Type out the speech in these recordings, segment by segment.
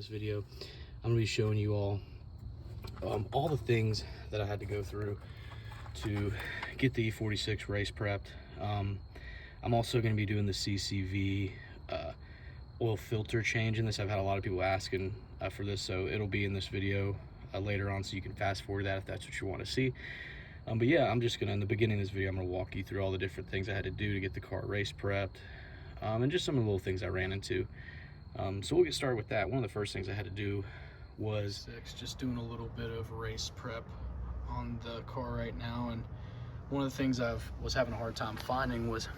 video, I'm gonna be showing you all the things that I had to go through to get the E46 race prepped. I'm also gonna be doing the CCV oil filter change in this. I've had a lot of people asking for this, so it'll be in this video later on, so you can fast forward that if that's what you want to see. But yeah, I'm just gonna, in the beginning of this video, I'm gonna walk you through all the different things I had to do to get the car race prepped, and just some of the little things I ran into. So we'll get started with that. One of the first things I had to do was just doing a little bit of race prep on the car right now. And one of the things I was having a hard time finding was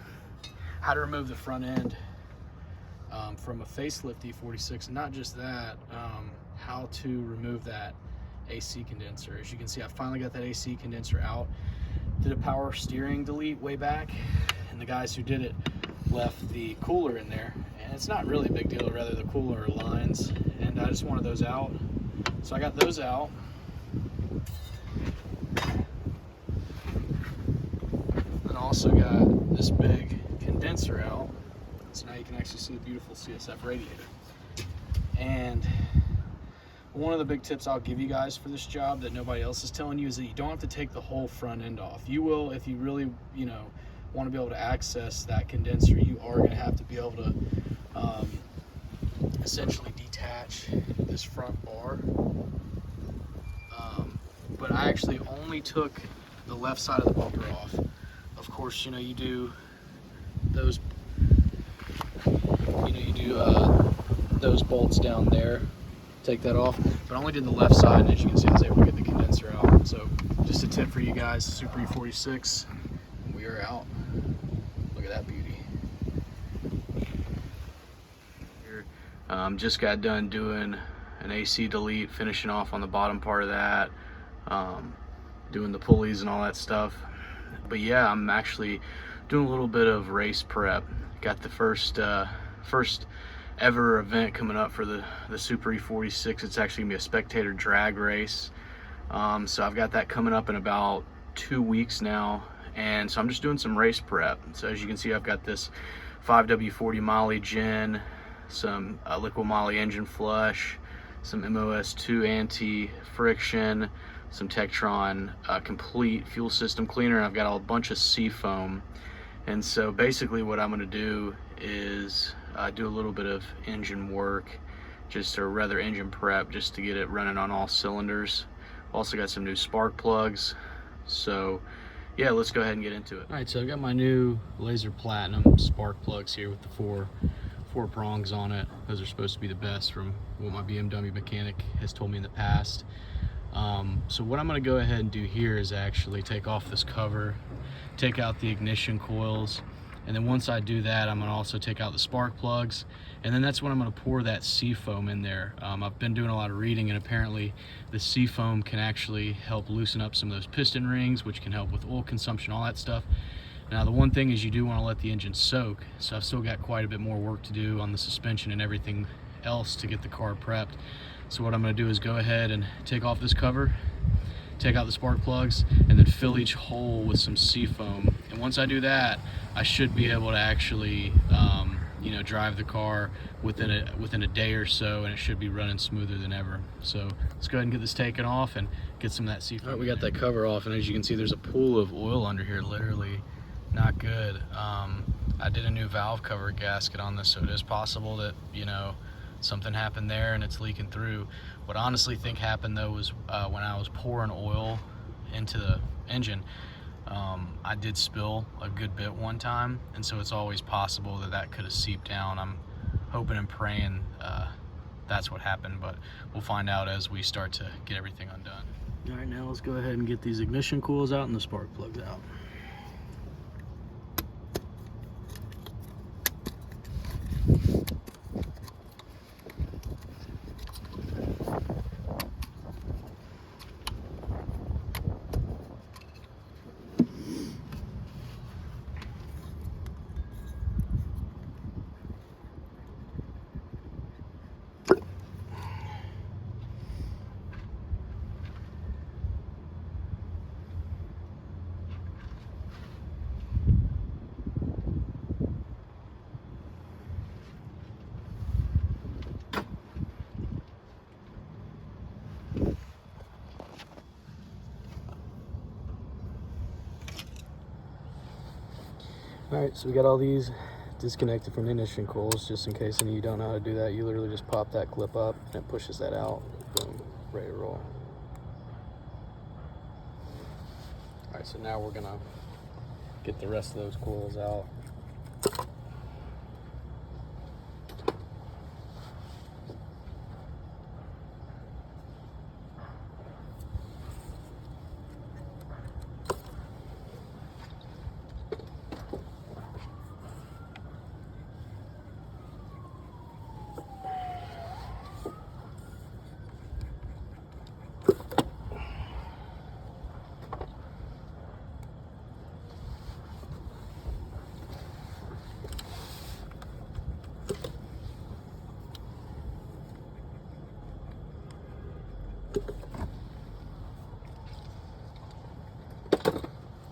how to remove the front end from a facelift E46, and not just that, how to remove that AC condenser. As you can see, I finally got that AC condenser out. Did a power steering delete way back, and the guys who did it left the cooler in there, and it's not really a big deal, rather the cooler lines, and I just wanted those out, so I got those out. And also got this big condenser out, so now you can actually see the beautiful CSF radiator. And one of the big tips I'll give you guys for this job that nobody else is telling you is that you don't have to take the whole front end off. You will, if you really, want to be able to access that condenser, you are going to have to be able to essentially detach this front bar. But I actually only took the left side of the bumper off. Of course, you do those, those bolts down there. Take that off, but I only did the left side, and as you can see, I was able to get the condenser out. So just a tip for you guys, Super E46, we are out. Look at that beauty. Just got done doing an AC delete, finishing off on the bottom part of that, doing the pulleys and all that stuff. But yeah, I'm actually doing a little bit of race prep. Got the first ever event coming up for the Super E46. It's actually gonna be a spectator drag race. So I've got that coming up in about 2 weeks now, and so I'm just doing some race prep. So as you can see, I've got this 5W40 Moly Gen, some liquid Moly engine flush, some MOS2 anti-friction, some Tektron complete fuel system cleaner, and I've got a bunch of Seafoam. And so basically what I'm going to do is do a little bit of engine work, or rather engine prep, just to get it running on all cylinders. Also got some new spark plugs. So yeah, let's go ahead and get into it. All right, so I've got my new Laser Platinum spark plugs here with the four prongs on it. Those are supposed to be the best from what my BMW mechanic has told me in the past. So what I'm going to go ahead and do here is actually take off this cover, take out the ignition coils, and then once I do that, I'm going to also take out the spark plugs, and then that's when I'm going to pour that Seafoam in there. I've been doing a lot of reading, and apparently the Seafoam can actually help loosen up some of those piston rings, which can help with oil consumption, all that stuff. Now the one thing is you do want to let the engine soak, so I've still got quite a bit more work to do on the suspension and everything else to get the car prepped. So what I'm going to do is go ahead and take off this cover, take out the spark plugs, and then fill each hole with some Seafoam. And once I do that, I should be able to actually drive the car within a day or so, and it should be running smoother than ever. So let's go ahead and get this taken off and get some of that Seafoam. All right, we got that cover off, and as you can see, there's a pool of oil under here, literally not good. I did a new valve cover gasket on this, so it is possible that something happened there and it's leaking through. What I honestly think happened though was when I was pouring oil into the engine, I did spill a good bit one time, and so it's always possible that could have seeped down. I'm hoping and praying that's what happened, but we'll find out as we start to get everything undone. All right, now let's go ahead and get these ignition coils out and the spark plugs out. Alright, so we got all these disconnected from the ignition coils. Just in case any of you don't know how to do that, you literally just pop that clip up and it pushes that out. Boom, ready to roll. Alright, so now we're gonna get the rest of those coils out.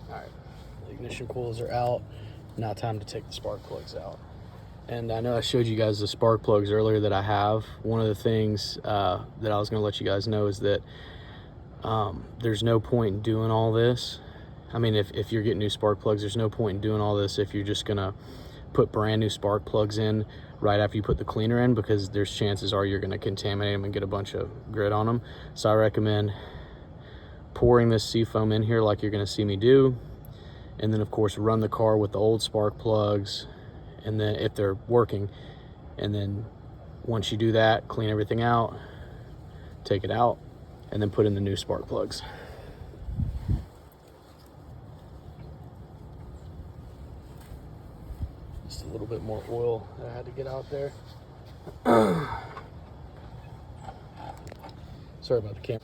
Alright, the ignition coils are out. Now time to take the spark plugs out. And I know I showed you guys the spark plugs earlier that I have. One of the things that I was going to let you guys know is that there's no point in doing all this. I mean, if you're getting new spark plugs, there's no point in doing all this if you're just going to put brand new spark plugs in right after you put the cleaner in, because there's chances are you're going to contaminate them and get a bunch of grit on them. So I recommend pouring this seafoam in here like you're going to see me do, and then of course run the car with the old spark plugs, and then if they're working, and then once you do that, clean everything out, take it out, and then put in the new spark plugs. Just a little bit more oil that I had to get out there. Sorry about the camera.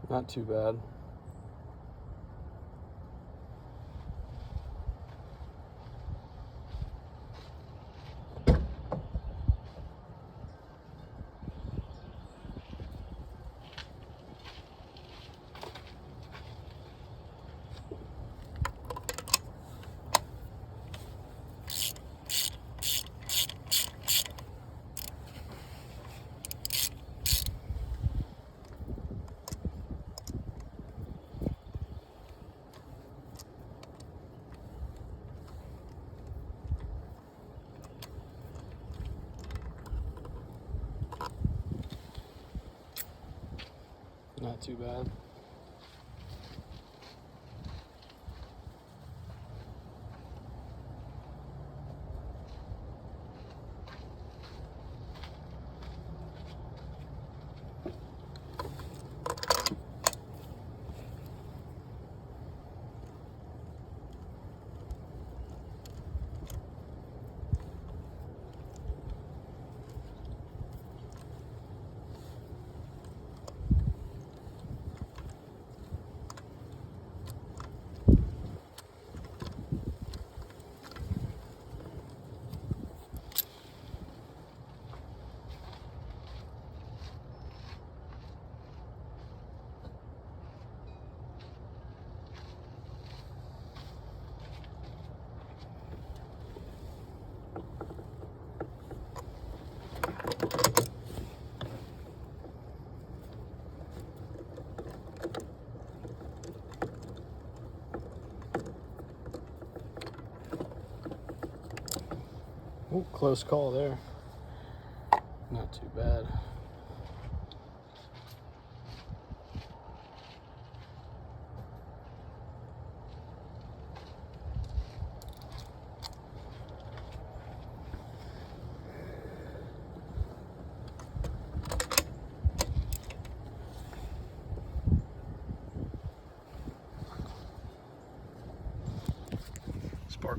Not too bad. Not too bad. Ooh, close call there. Not too bad.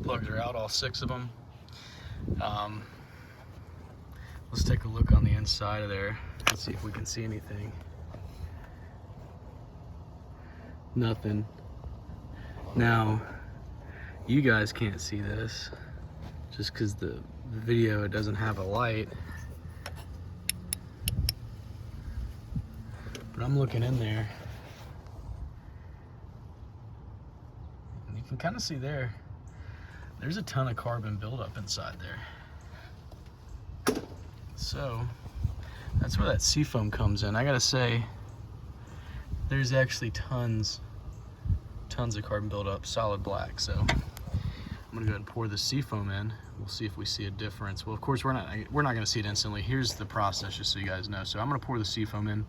Plugs are out, all 6 of them. Let's take a look on the inside of there. Let's see if we can see anything. Nothing. Now, you guys can't see this just because the video doesn't have a light. But I'm looking in there. And you can kind of see there's a ton of carbon buildup inside there. So that's where that seafoam comes in. I gotta say, there's actually tons of carbon buildup, solid black. So I'm gonna go ahead and pour the seafoam in. We'll see if we see a difference. Well, of course, we're not gonna see it instantly. Here's the process, just so you guys know. So I'm gonna pour the seafoam in,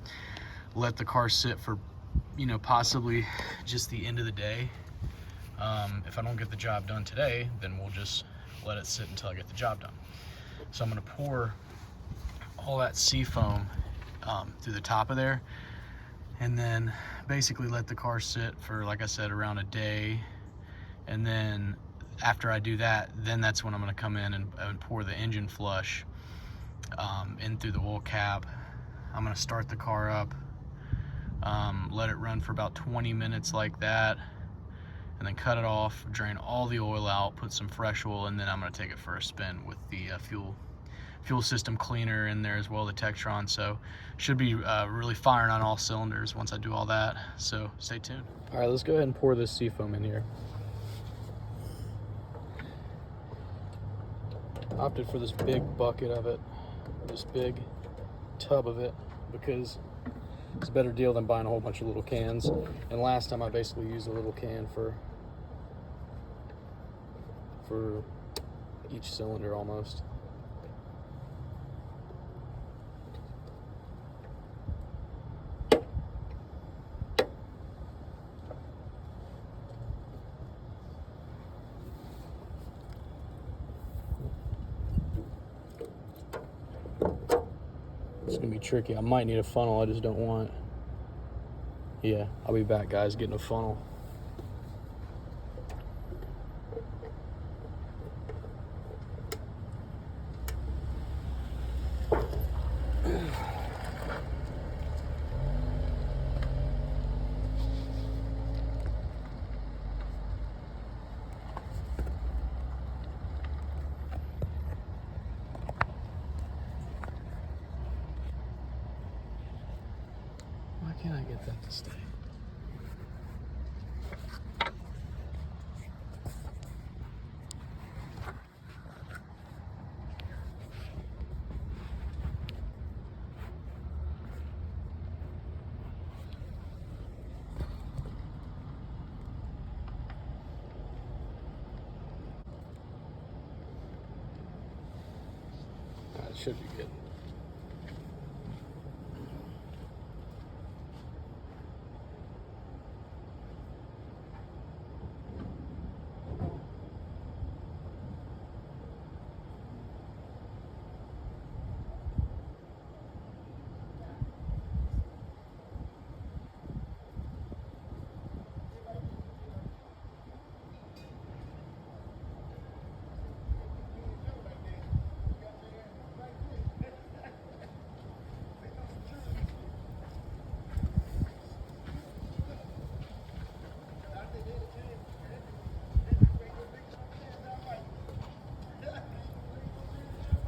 let the car sit for, you know, possibly just the end of the day. If I don't get the job done today, then we'll just let it sit until I get the job done. So I'm gonna pour all that seafoam through the top of there, and then basically let the car sit for, like I said, around a day. And then after I do that, then that's when I'm gonna come in and pour the engine flush in through the oil cap. I'm gonna start the car up, let it run for about 20 minutes like that, and then cut it off, drain all the oil out, put some fresh oil, and then I'm gonna take it for a spin with the fuel system cleaner in there as well, the Textron. So should be really firing on all cylinders once I do all that. So stay tuned. All right, let's go ahead and pour this seafoam in here. Opted for this big bucket of it, this big tub of it, because it's a better deal than buying a whole bunch of little cans. And last time I basically used a little can for each cylinder almost. It's gonna be tricky. I might need a funnel, I just don't want. Yeah, I'll be back, guys, getting a funnel. Why can't I get that to stay? That should be good.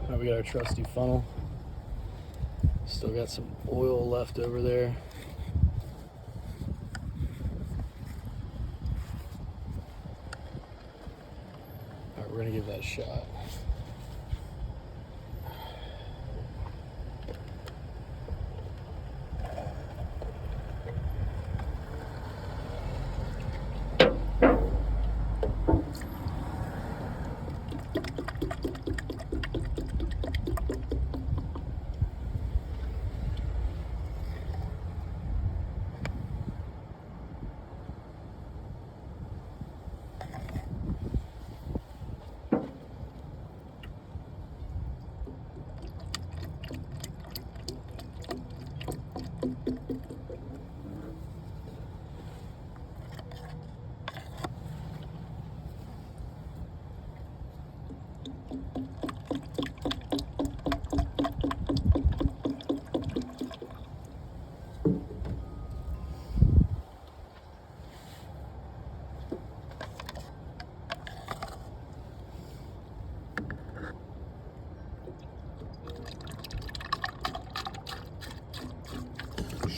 Now we got our trusty funnel. Still got some oil left over there. All right, we're gonna give that a shot.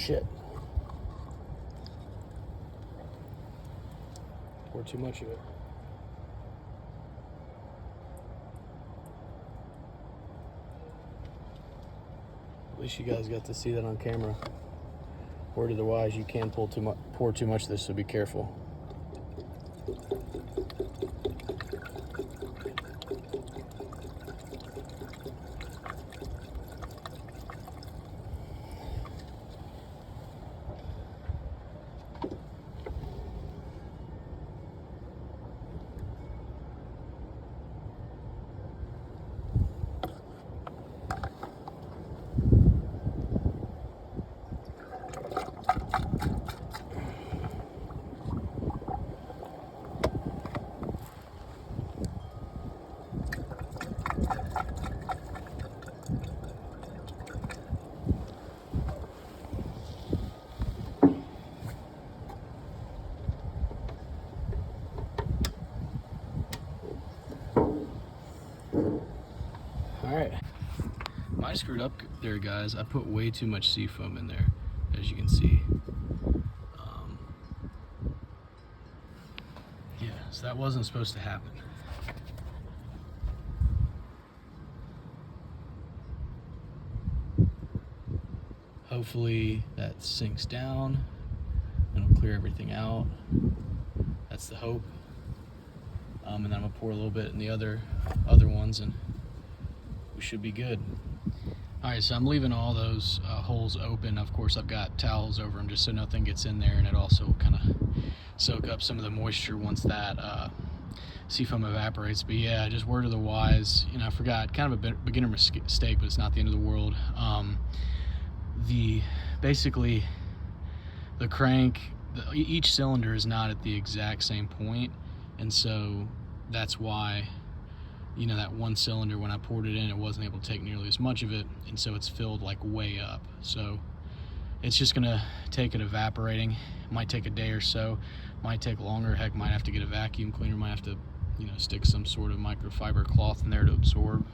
shit. Pour too much of it. At least you guys got to see that on camera. Word otherwise, you can pour too much of this, so be careful. Alright, I screwed up there, guys. I put way too much seafoam in there, as you can see. Yeah, so that wasn't supposed to happen. Hopefully that sinks down and it'll clear everything out. That's the hope. And then I'm gonna pour a little bit in the other ones, and we should be good. All right, so I'm leaving all those holes open. Of course, I've got towels over them just so nothing gets in there, and it also kind of soak up some of the moisture once that seafoam evaporates. But yeah, just word of the wise, you know, I forgot, kind of a beginner mistake, but it's not the end of the world. Basically the crank, each cylinder is not at the exact same point, and so that's why, you know, that one cylinder, when I poured it in, it wasn't able to take nearly as much of it, and so it's filled like way up. So it's just gonna take it evaporating. It might take a day or so, might take longer. Heck, might have to get a vacuum cleaner, might have to, you know, stick some sort of microfiber cloth in there to absorb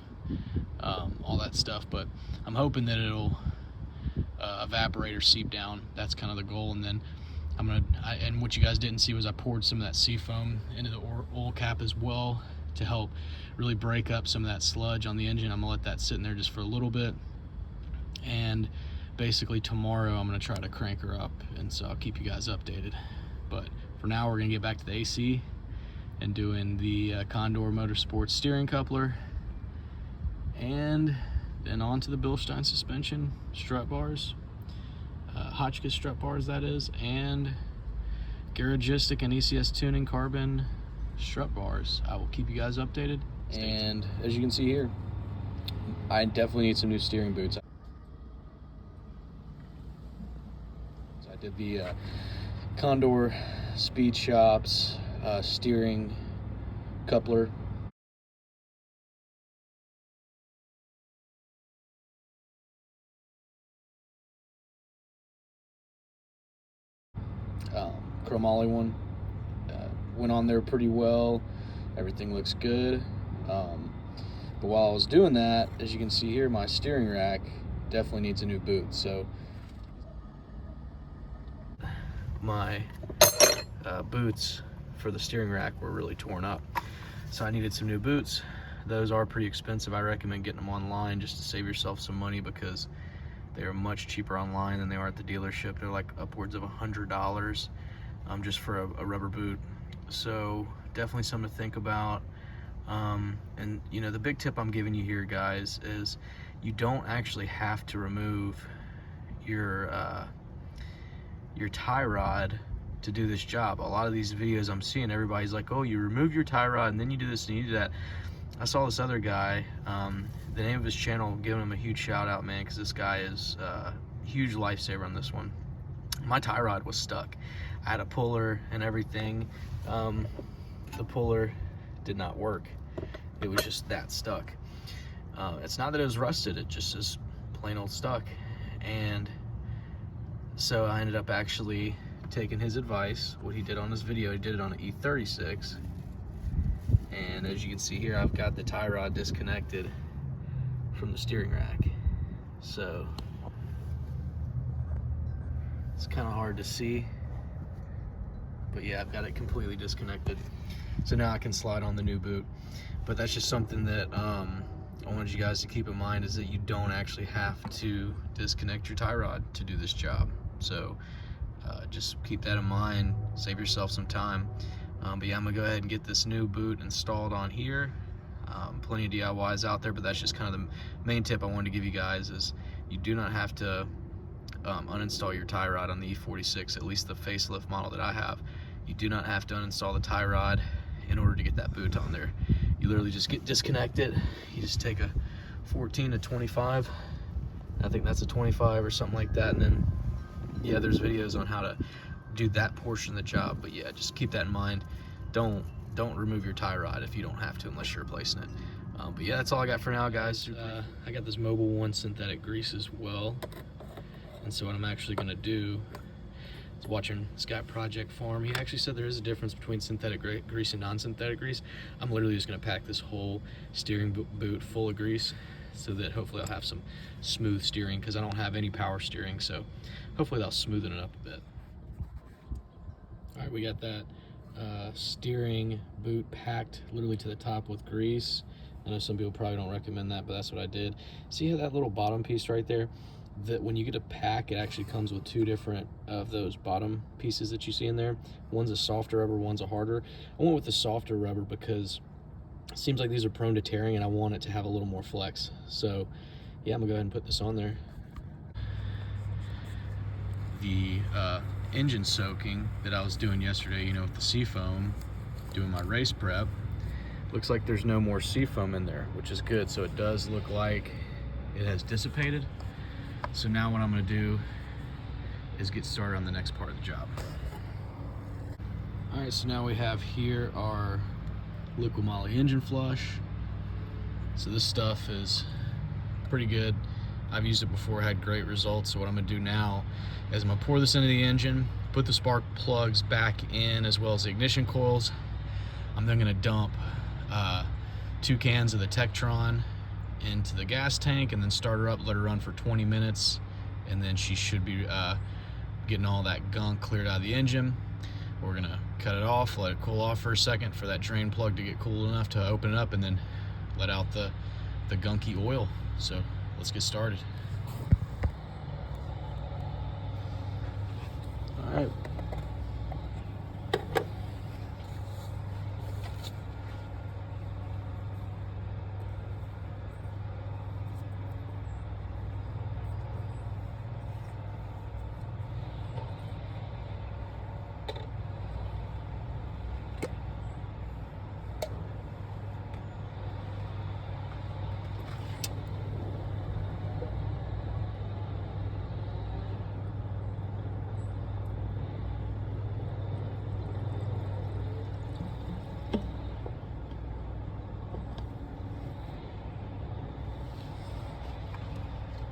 all that stuff. But I'm hoping that it'll evaporate or seep down. That's kind of the goal. And then and what you guys didn't see was I poured some of that seafoam into the oil cap as well to help really break up some of that sludge on the engine. I'm gonna let that sit in there just for a little bit, and basically tomorrow I'm gonna try to crank her up, and so I'll keep you guys updated. But for now, we're gonna get back to the AC and doing the Condor Motorsports steering coupler, and then on to the Bilstein suspension strut bars, Hotchkiss strut bars that is, and Garagistic and ECS tuning carbon strut bars. I will keep you guys updated. And as you can see here, I definitely need some new steering boots. So I did the Condor Speed Shops steering coupler. Chromoly one. Went on there pretty well. Everything looks good. But while I was doing that, as you can see here, my steering rack definitely needs a new boot. So my boots for the steering rack were really torn up, so I needed some new boots. Those are pretty expensive. I recommend getting them online just to save yourself some money, because they are much cheaper online than they are at the dealership. They're like upwards of $100 just for a rubber boot. So definitely something to think about. And you know, the big tip I'm giving you here, guys, is you don't actually have to remove your tie rod to do this job. A lot of these videos I'm seeing, everybody's like, oh, you remove your tie rod and then you do this and you do that. I saw this other guy, the name of his channel, giving him a huge shout out, man, because this guy is a huge lifesaver on this one. My tie rod was stuck. I had a puller and everything. The puller did not work. It was just that stuck. It's not that it was rusted, it just is plain old stuck. And so I ended up actually taking his advice. What he did on this video, he did it on an E36. And as you can see here, I've got the tie rod disconnected from the steering rack. So It's kind of hard to see, but yeah, I've got it completely disconnected. So now I can slide on the new boot. But that's just something that I wanted you guys to keep in mind, is that you don't actually have to disconnect your tie rod to do this job. So just keep that in mind, save yourself some time. But yeah, I'm gonna go ahead and get this new boot installed on here. Plenty of DIYs out there, but that's just kind of the main tip I wanted to give you guys, is you do not have to uninstall your tie rod on the E46, at least the facelift model that I have. You do not have to uninstall the tie rod in order to get that boot on there. You literally just get disconnected. You just take a 14 to 25. I think that's a 25 or something like that. And then, yeah, there's videos on how to do that portion of the job. But yeah, just keep that in mind. Don't remove your tie rod if you don't have to, unless you're replacing it. But yeah, that's all I got for now, guys. I got this Mobil 1 synthetic grease as well. And so what I'm actually gonna do is, watching Scott Project Farm, he actually said there is a difference between synthetic grease and non-synthetic grease. I'm literally just gonna pack this whole steering boot full of grease, so that hopefully I'll have some smooth steering, because I don't have any power steering, so hopefully that'll smoothen it up a bit. All right, we got that steering boot packed literally to the top with grease. I know some people probably don't recommend that, but that's what I did. See how that little bottom piece right there? That when you get a pack, it actually comes with two different of those bottom pieces that you see in there. One's a softer rubber, one's a harder. I went with the softer rubber because it seems like these are prone to tearing, and I want it to have a little more flex. So yeah, I'm gonna go ahead and put this on there. The engine soaking that I was doing yesterday, you know, with the seafoam, doing my race prep, looks like there's no more seafoam in there, which is good. So it does look like it has dissipated. So now what I'm gonna do is get started on the next part of the job. All right, so now we have here our liquid moly engine flush. So this stuff is pretty good. I've used it before, had great results. So what I'm gonna do now is I'm gonna pour this into the engine, put the spark plugs back in, as well as the ignition coils. I'm then gonna dump 2 cans of the Tektron into the gas tank, and then start her up, let her run for 20 minutes, and then she should be getting all that gunk cleared out of the engine. We're gonna cut it off, let it cool off for a second for that drain plug to get cool enough to open it up, and then let out the gunky oil. So let's get started. All right.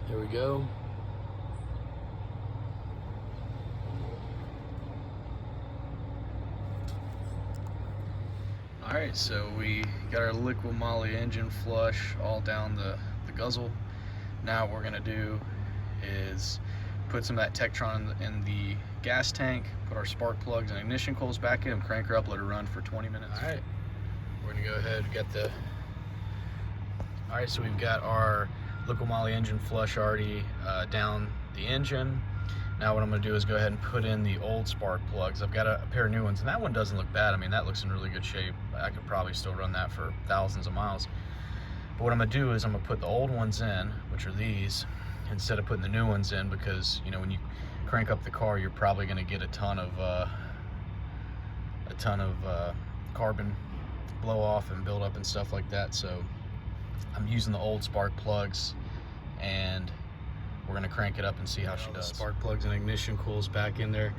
There we go. All right, so we got our liquid moly engine flush all down the guzzle. Now what we're gonna do is put some of that Tektron in the gas tank, put our spark plugs and ignition coils back in, crank her up, let her run for 20 minutes. All right, we're gonna go ahead and get all right, so we've got our liquid moly engine flush already down the engine. Now what I'm gonna do is go ahead and put in the old spark plugs. I've got a pair of new ones, and that one doesn't look bad. I mean, that looks in really good shape. I could probably still run that for thousands of miles. But what I'm gonna do is I'm gonna put the old ones in, which are these, instead of putting the new ones in, because, you know, when you crank up the car, you're probably gonna get a ton of carbon blow off and build up and stuff like that. So I'm using the old spark plugs, and we're gonna crank it up and see how she does. Spark plugs and ignition coils back in there.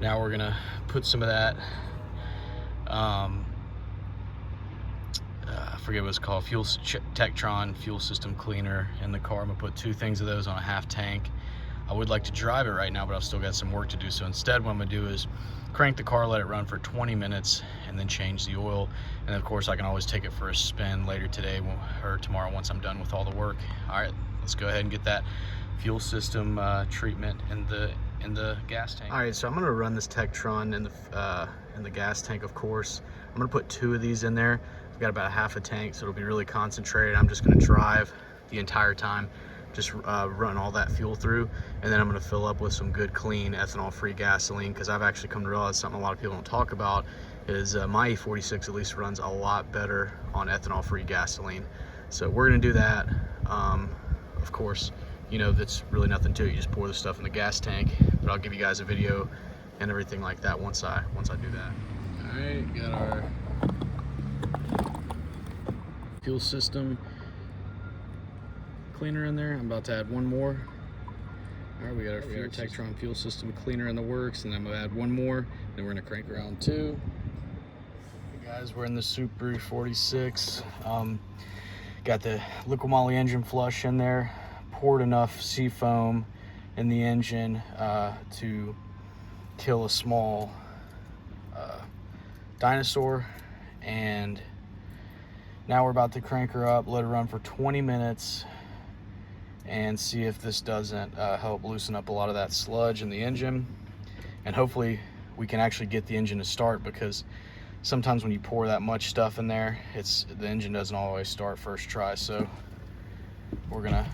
Now we're gonna put some of that, I forget what it's called, Tektron fuel system cleaner in the car. I'm gonna put 2 things of those on a half tank. I would like to drive it right now, but I've still got some work to do. So instead, what I'm gonna do is crank the car, let it run for 20 minutes, and then change the oil. And of course, I can always take it for a spin later today or tomorrow once I'm done with all the work. All right, let's go ahead and get that fuel system treatment in the in the gas tank. All right, so I'm gonna run this Tektron in the gas tank, of course. I'm gonna put 2 of these in there. I've got about a half a tank, so it'll be really concentrated. I'm just gonna drive the entire time, just run all that fuel through, and then I'm gonna fill up with some good, clean, ethanol-free gasoline, because I've actually come to realize something a lot of people don't talk about is my E46 at least runs a lot better on ethanol-free gasoline. So we're gonna do that. Of course, you know, that's really nothing to it. You just pour the stuff in the gas tank, but I'll give you guys a video and everything like that once I do that. All right, got our fuel system cleaner in there. I'm about to add one more. All right, we got our Tektron fuel system cleaner in the works, and then I'm gonna add one more, then we're gonna crank around 2. Hey guys, we're in the SÜPER E46. Got the liquid moly engine flush in there, poured enough sea foam in the engine to kill a small dinosaur, and now we're about to crank her up, let her run for 20 minutes and see if this doesn't help loosen up a lot of that sludge in the engine, and hopefully we can actually get the engine to start, because sometimes when you pour that much stuff in there, the engine doesn't always start first try. So we're gonna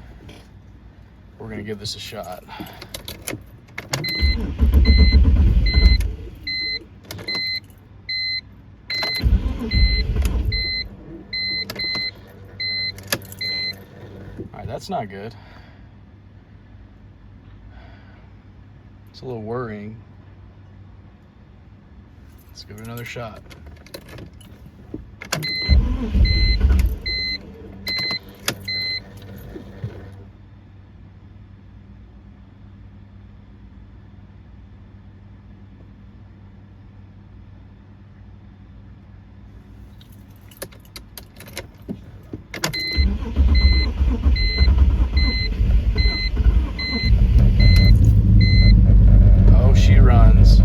give this a shot. All right, that's not good. It's a little worrying. Let's give it another shot. Oh, she runs.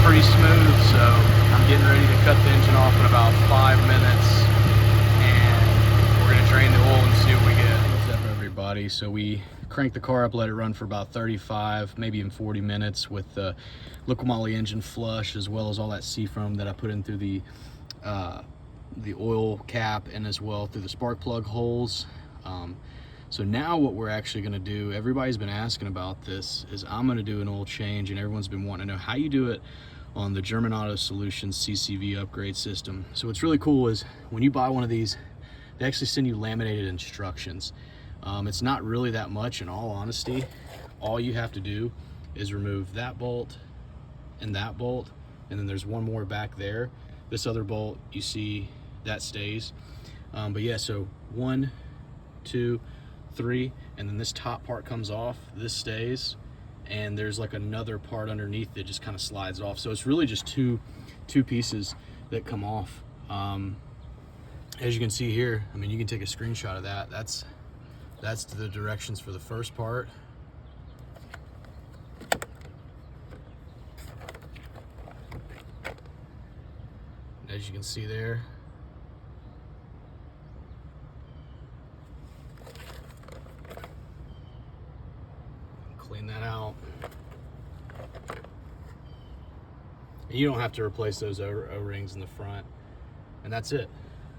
Pretty smooth, so I'm getting ready to cut the engine off in about 5 minutes, and we're gonna drain the oil and see what we get. What's up, everybody? So we cranked the car up, let it run for about 35, maybe even 40 minutes with the liquid moly engine flush, as well as all that sea foam that I put in through the oil cap and as well through the spark plug holes. So now what we're actually going to do, everybody's been asking about this, is I'm going to do an oil change, and everyone's been wanting to know how you do it on the German Auto Solutions CCV upgrade system. So what's really cool is when you buy one of these they actually send you laminated instructions. It's not really that much, in all honesty. All you have to do is remove that bolt, and then there's one more back there. This other bolt, you see, that stays. But yeah, so 1, 2, 3, and then this top part comes off, this stays, and there's like another part underneath that just kind of slides off. So it's really just two pieces that come off. As you can see here, I mean, you can take a screenshot of that. That's the directions for the first part. As you can see there, clean that out. And you don't have to replace those O-rings in the front, and that's it.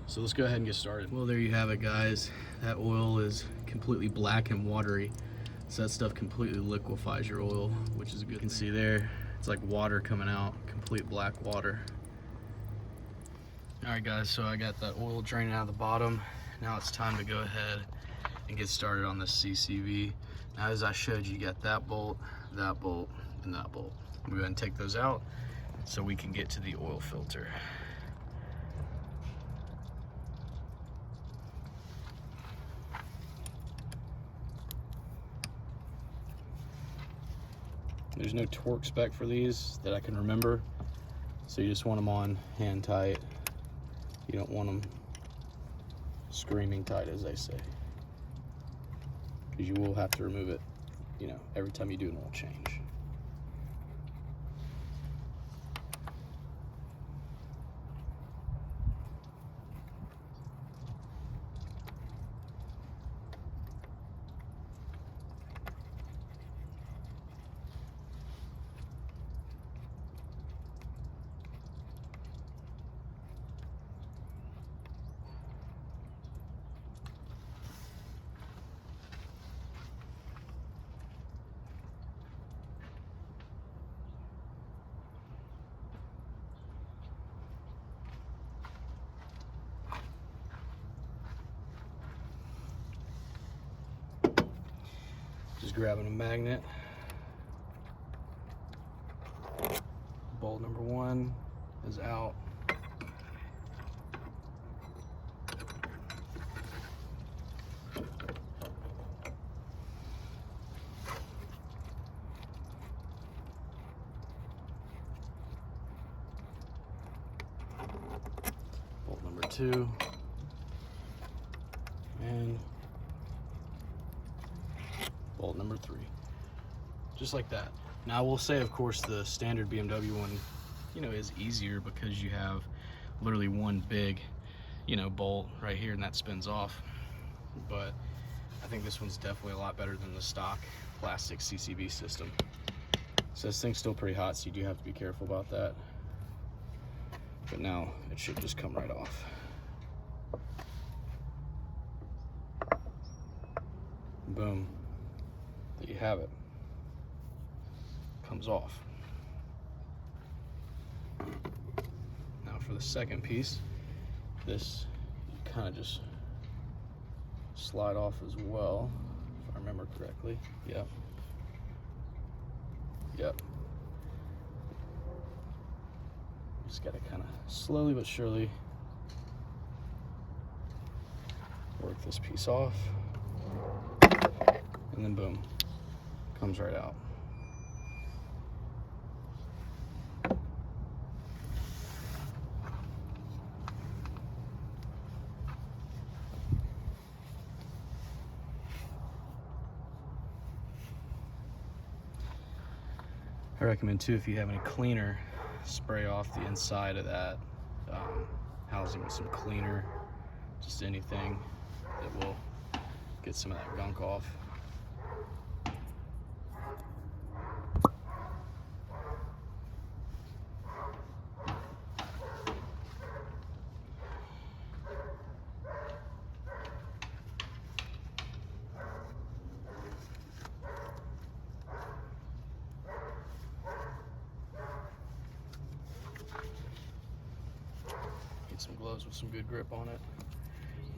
So let's go ahead and get started. Well, there you have it, guys. That oil is completely black and watery. So that stuff completely liquefies your oil, which is good. You can see there, it's like water coming out, complete black water. All right, guys, so I got that oil draining out of the bottom. Now it's time to go ahead and get started on this CCV. Now, as I showed you, you got that bolt, and that bolt. I'm gonna go ahead and take those out so we can get to the oil filter. There's no torque spec for these that I can remember, so you just want them on hand tight. You don't want them screaming tight, as they say, because you will have to remove it, you know, every time you do an oil change. Just grabbing a magnet. Bolt number 1 is out. Bolt number 2. And bolt number 3, just like that. Now I will say, of course, the standard BMW one, you know, is easier because you have literally one big, you know, bolt right here, and that spins off. But I think this one's definitely a lot better than the stock plastic CCV system. So this thing's still pretty hot, so you do have to be careful about that. But now it should just come right off. Boom. There you have it. Comes off. Now for the second piece, this you kind of just slide off as well, if I remember correctly. Yep. Just gotta kind of slowly but surely work this piece off, and then boom, comes right out. I recommend too, if you have any cleaner, spray off the inside of that housing with some cleaner, just anything that will get some of that gunk off. Get some gloves with some good grip on it.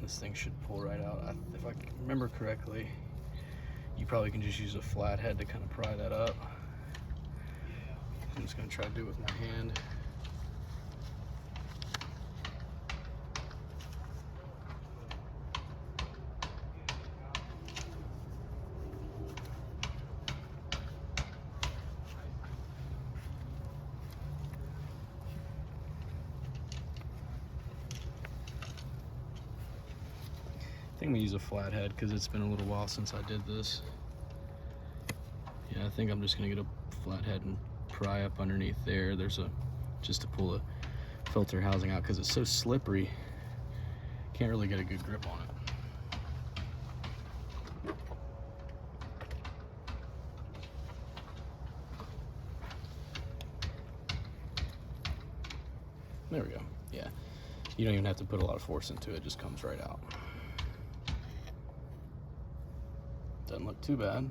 This thing should pull right out. If I remember correctly, you probably can just use a flathead to kind of pry that up. I'm just gonna try to do it with my hand. I think I'm gonna use a flathead because it's been a little while since I did this. Yeah, I think I'm just gonna get a flathead and pry up underneath there. There's just to pull the filter housing out because it's so slippery. Can't really get a good grip on it. There we go. Yeah, you don't even have to put a lot of force into it, it just comes right out. Doesn't look too bad.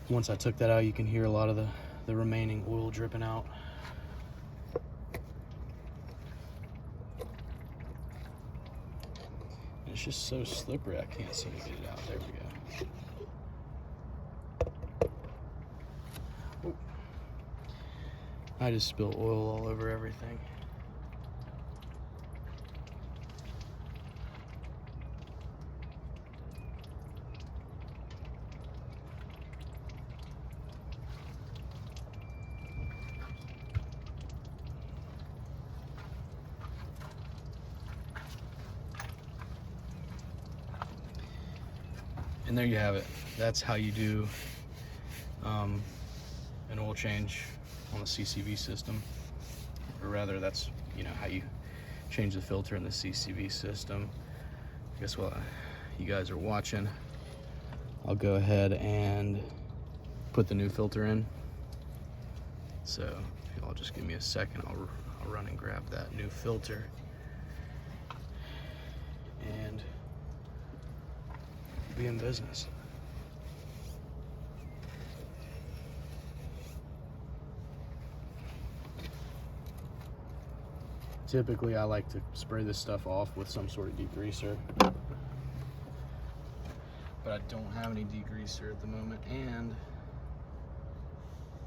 Once I took that out, you can hear a lot of the remaining oil dripping out. And it's just so slippery, I can't seem to get it out. There we go. Ooh. I just spilled oil all over everything. And there you have it. That's how you do an oil change on the CCV system, or rather, that's how you change the filter in the CCV system. I guess while you guys are watching, I'll go ahead and put the new filter in. So if y'all just give me a second, I'll run and grab that new filter and be in business. Typically, I like to spray this stuff off with some sort of degreaser, but I don't have any degreaser at the moment, and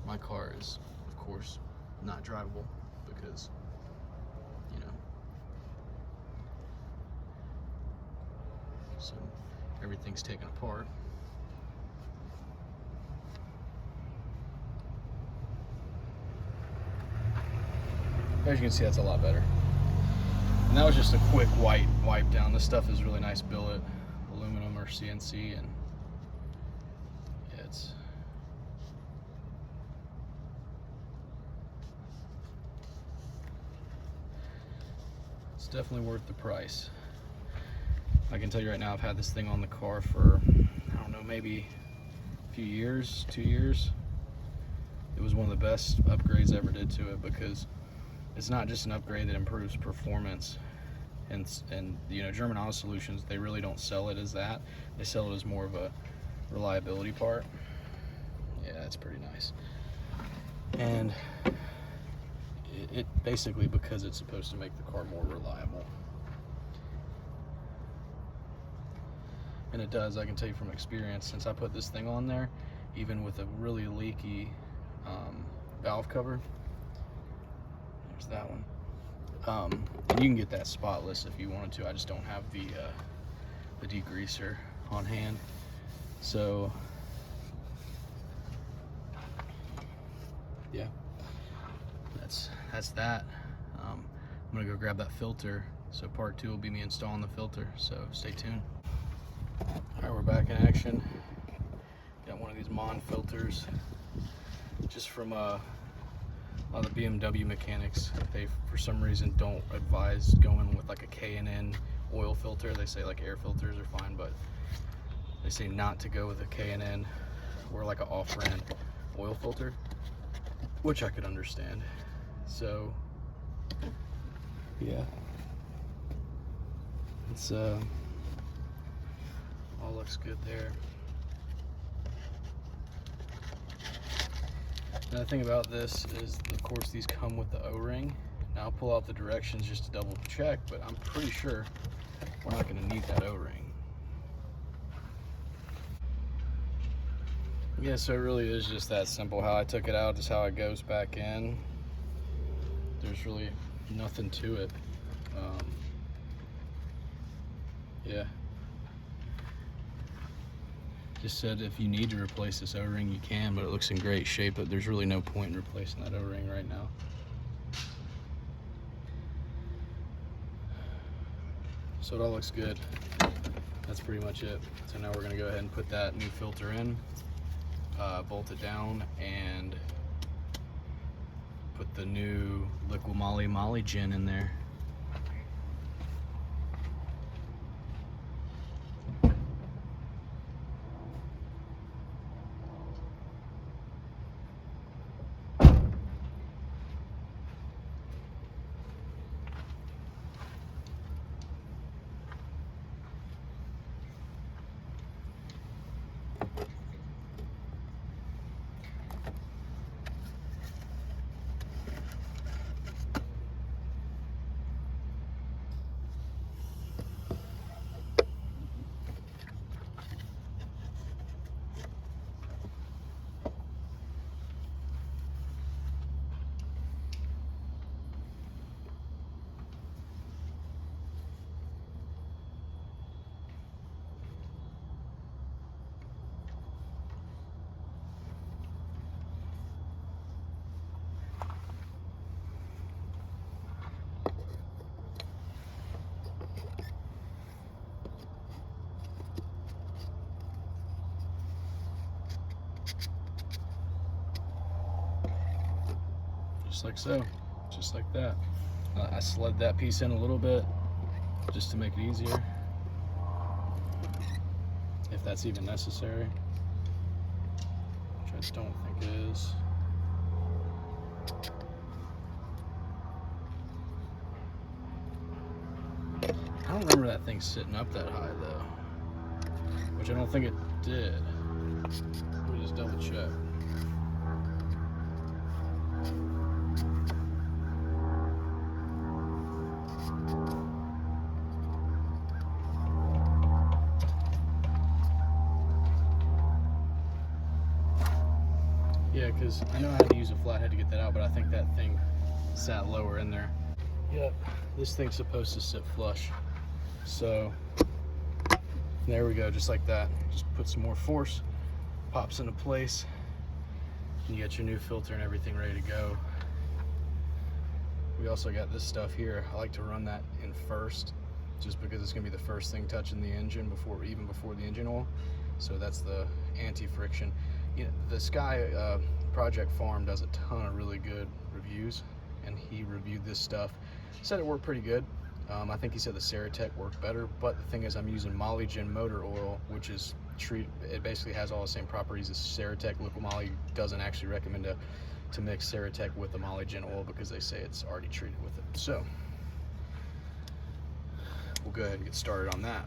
my car is, of course, not drivable because, so everything's taken apart. As you can see, that's a lot better. And that was just a quick wipe down. This stuff is really nice billet aluminum or CNC, and yeah, it's definitely worth the price. I can tell you right now, I've had this thing on the car for, I don't know, maybe a few years, 2 years. It was one of the best upgrades I ever did to it, because it's not just an upgrade that improves performance. And German Auto Solutions, they really don't sell it as that. They sell it as more of a reliability part. Yeah, that's pretty nice. And it basically, because it's supposed to make the car more reliable. And it does, I can tell you from experience, since I put this thing on there, even with a really leaky valve cover, there's that one. And you can get that spotless if you wanted to. I just don't have the degreaser on hand. So yeah, that's that. I'm gonna go grab that filter. So part 2 will be me installing the filter. So stay tuned. All right, we're back in action. Got one of these Mon filters, just from a lot of the BMW mechanics. They, for some reason, don't advise going with like a K&N oil filter. They say like air filters are fine, but they say not to go with a K&N or like an off-brand oil filter, which I could understand. So yeah, it's all looks good there. Another thing about this is, of course, these come with the O-ring. Now I'll pull out the directions just to double check, but I'm pretty sure we're not going to need that O-ring. Yeah, so it really is just that simple. How I took it out is how it goes back in. There's really nothing to it. Yeah. Just said if you need to replace this O-ring, you can, but it looks in great shape. But there's really no point in replacing that O-ring right now. So it all looks good. That's pretty much it. So now we're gonna go ahead and put that new filter in, bolt it down, and put the new liquid moly gin in there. Just like so, just like that. I slid that piece in a little bit just to make it easier, if that's even necessary, which I don't think it is. I don't remember that thing sitting up that high though, which I don't think it did. Let me just double check. Yeah, because I know I had to use a flathead to get that out, but I think that thing sat lower in there. Yep, this thing's supposed to sit flush. So there we go, just like that. Just put some more force, pops into place, and you got your new filter and everything ready to go. We also got this stuff here. I like to run that in first, just because it's gonna be the first thing touching the engine even before the engine oil. So that's the anti-friction. You know, the Sky Project Farm does a ton of really good reviews, and he reviewed this stuff. Said it worked pretty good. I think he said the Ceratec worked better, but the thing is, I'm using Molygen motor oil, which is it basically has all the same properties as Ceratec. Liquid Moly doesn't actually recommend to mix Ceratec with the Molygen oil because they say it's already treated with it. So we'll go ahead and get started on that.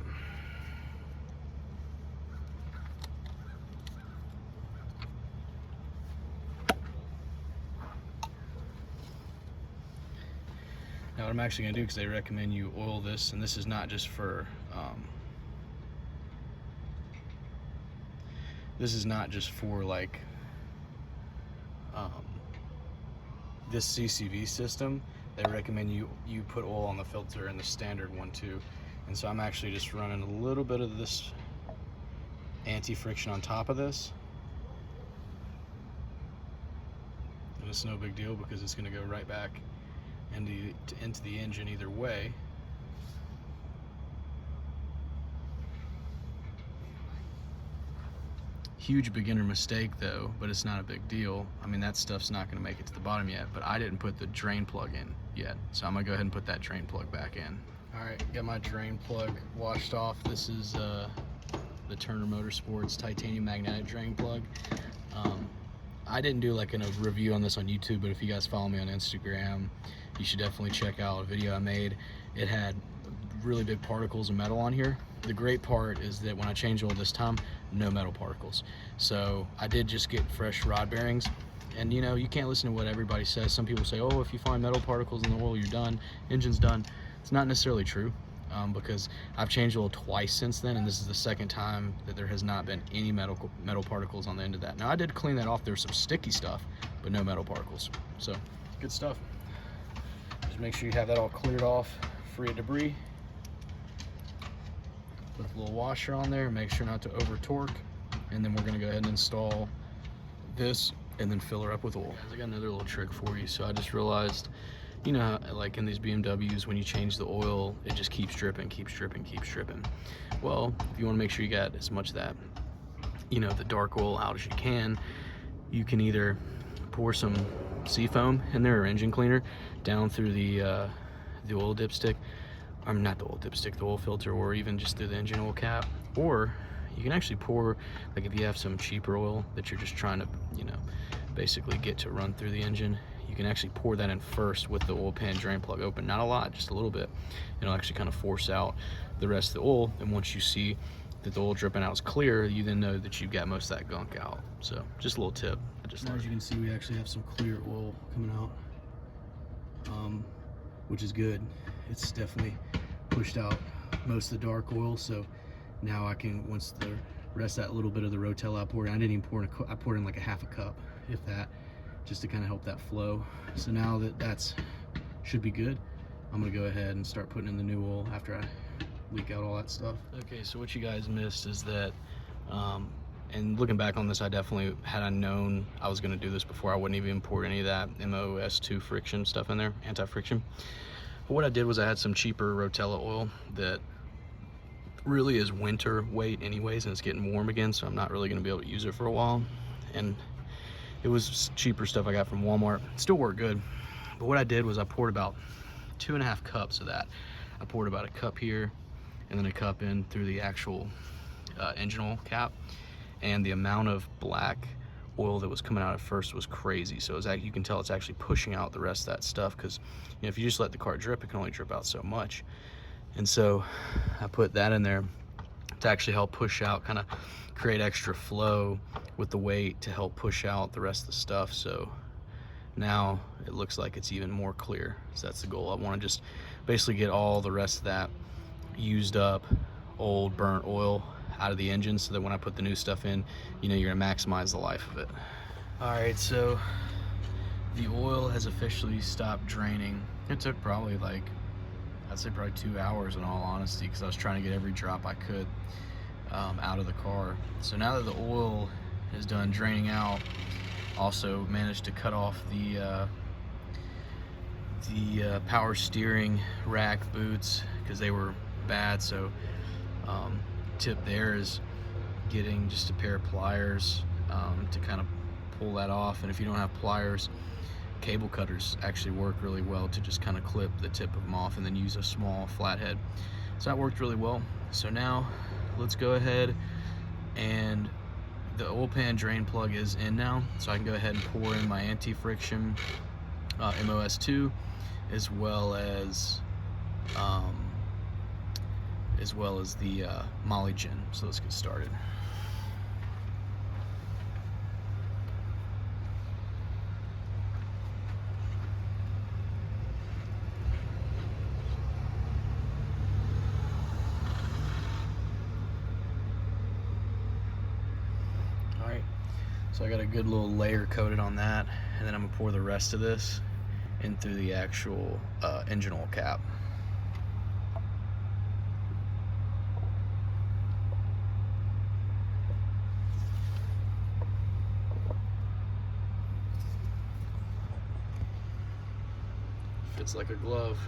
Now what I'm actually going to do, because they recommend you oil this, and this is not just for like this CCV system. They recommend you put oil on the filter in the standard one too. And so I'm actually just running a little bit of this anti-friction on top of this. And it's no big deal because it's going to go right back into the engine either way. Huge beginner mistake though, but it's not a big deal. I mean, that stuff's not going to make it to the bottom yet, but I didn't put the drain plug in yet, so I'm gonna go ahead and put that drain plug back in. All right, got my drain plug washed off. This is the Turner Motorsports titanium magnetic drain plug. I didn't do like a review on this on YouTube, but if you guys follow me on Instagram, you should definitely check out a video I made. It had really big particles of metal on here. The great part is that when I changed oil this time, no metal particles. So I did just get fresh rod bearings, And you know, you can't listen to what everybody says. Some people say, oh, if you find metal particles in the oil, you're done, engine's done. It's not necessarily true, because I've changed the oil twice since then, and this is the second time that there has not been any metal particles on the end of that. Now, I did clean that off. There's some sticky stuff, but no metal particles. So, good stuff. Just make sure you have that all cleared off, free of debris. Put a little washer on there, make sure not to over torque, and then we're gonna go ahead and install this and then fill her up with oil. I got another little trick for you. So I just realized, you know, like in these BMWs, when you change the oil, it just keeps dripping, keeps dripping, keeps dripping. Well, if you want to make sure you got as much of that, you know, the dark oil out as you can either pour some seafoam in there or engine cleaner down through the oil dipstick. Not the oil dipstick, the oil filter, or even just through the engine oil cap. Or you can actually pour, like if you have some cheaper oil that you're just trying to, you know, basically get to run through the engine, you can actually pour that in first with the oil pan drain plug open. Not a lot, just a little bit. It'll actually kind of force out the rest of the oil, and once you see that the oil dripping out is clear, you then know that you've got most of that gunk out. So just a little tip. Now, as you can see, we actually have some clear oil coming out, which is good. It's definitely pushed out most of the dark oil, so now I can, once the rest of that little bit of the Rotel I poured in, I didn't even pour in I poured in like a half a cup, if that, just to kind of help that flow. So now that that's should be good, I'm gonna go ahead and start putting in the new oil after I leak out all that stuff. Okay, so what you guys missed is that, and looking back on this, I definitely, had I known I was gonna do this before, I wouldn't even pour any of that MOS2 friction stuff in there, anti-friction. But what I did was I had some cheaper Rotella oil that really is winter weight anyways, and it's getting warm again, so I'm not really gonna be able to use it for a while. And it was cheaper stuff I got from Walmart. It still worked good. But what I did was I poured about 2.5 cups of that. I poured about a cup here and then a cup in through the actual engine oil cap. And the amount of black oil that was coming out at first was crazy. So you can tell it's actually pushing out the rest of that stuff, because you know, if you just let the car drip, it can only drip out so much. And so I put that in there to actually help push out, kind of create extra flow with the weight to help push out the rest of the stuff. So now it looks like it's even more clear. So that's the goal. I want to just basically get all the rest of that used up old burnt oil out of the engine, so that when I put the new stuff in, you know, you're gonna maximize the life of it. All right, so the oil has officially stopped draining. It took probably like, I'd say probably 2 hours in all honesty, because I was trying to get every drop I could out of the car. So now that the oil is done draining out, also managed to cut off the power steering rack boots, because they were bad. So tip there is getting just a pair of pliers to kind of pull that off. And if you don't have pliers, cable cutters actually work really well to just kind of clip the tip of them off, and then use a small flathead. So that worked really well. So now let's go ahead, and the oil pan drain plug is in now, so I can go ahead and pour in my anti-friction MOS2 as well as the Molly Gen. So let's get started. So I got a good little layer coated on that, and then I'm gonna pour the rest of this in through the actual engine oil cap. Fits like a glove.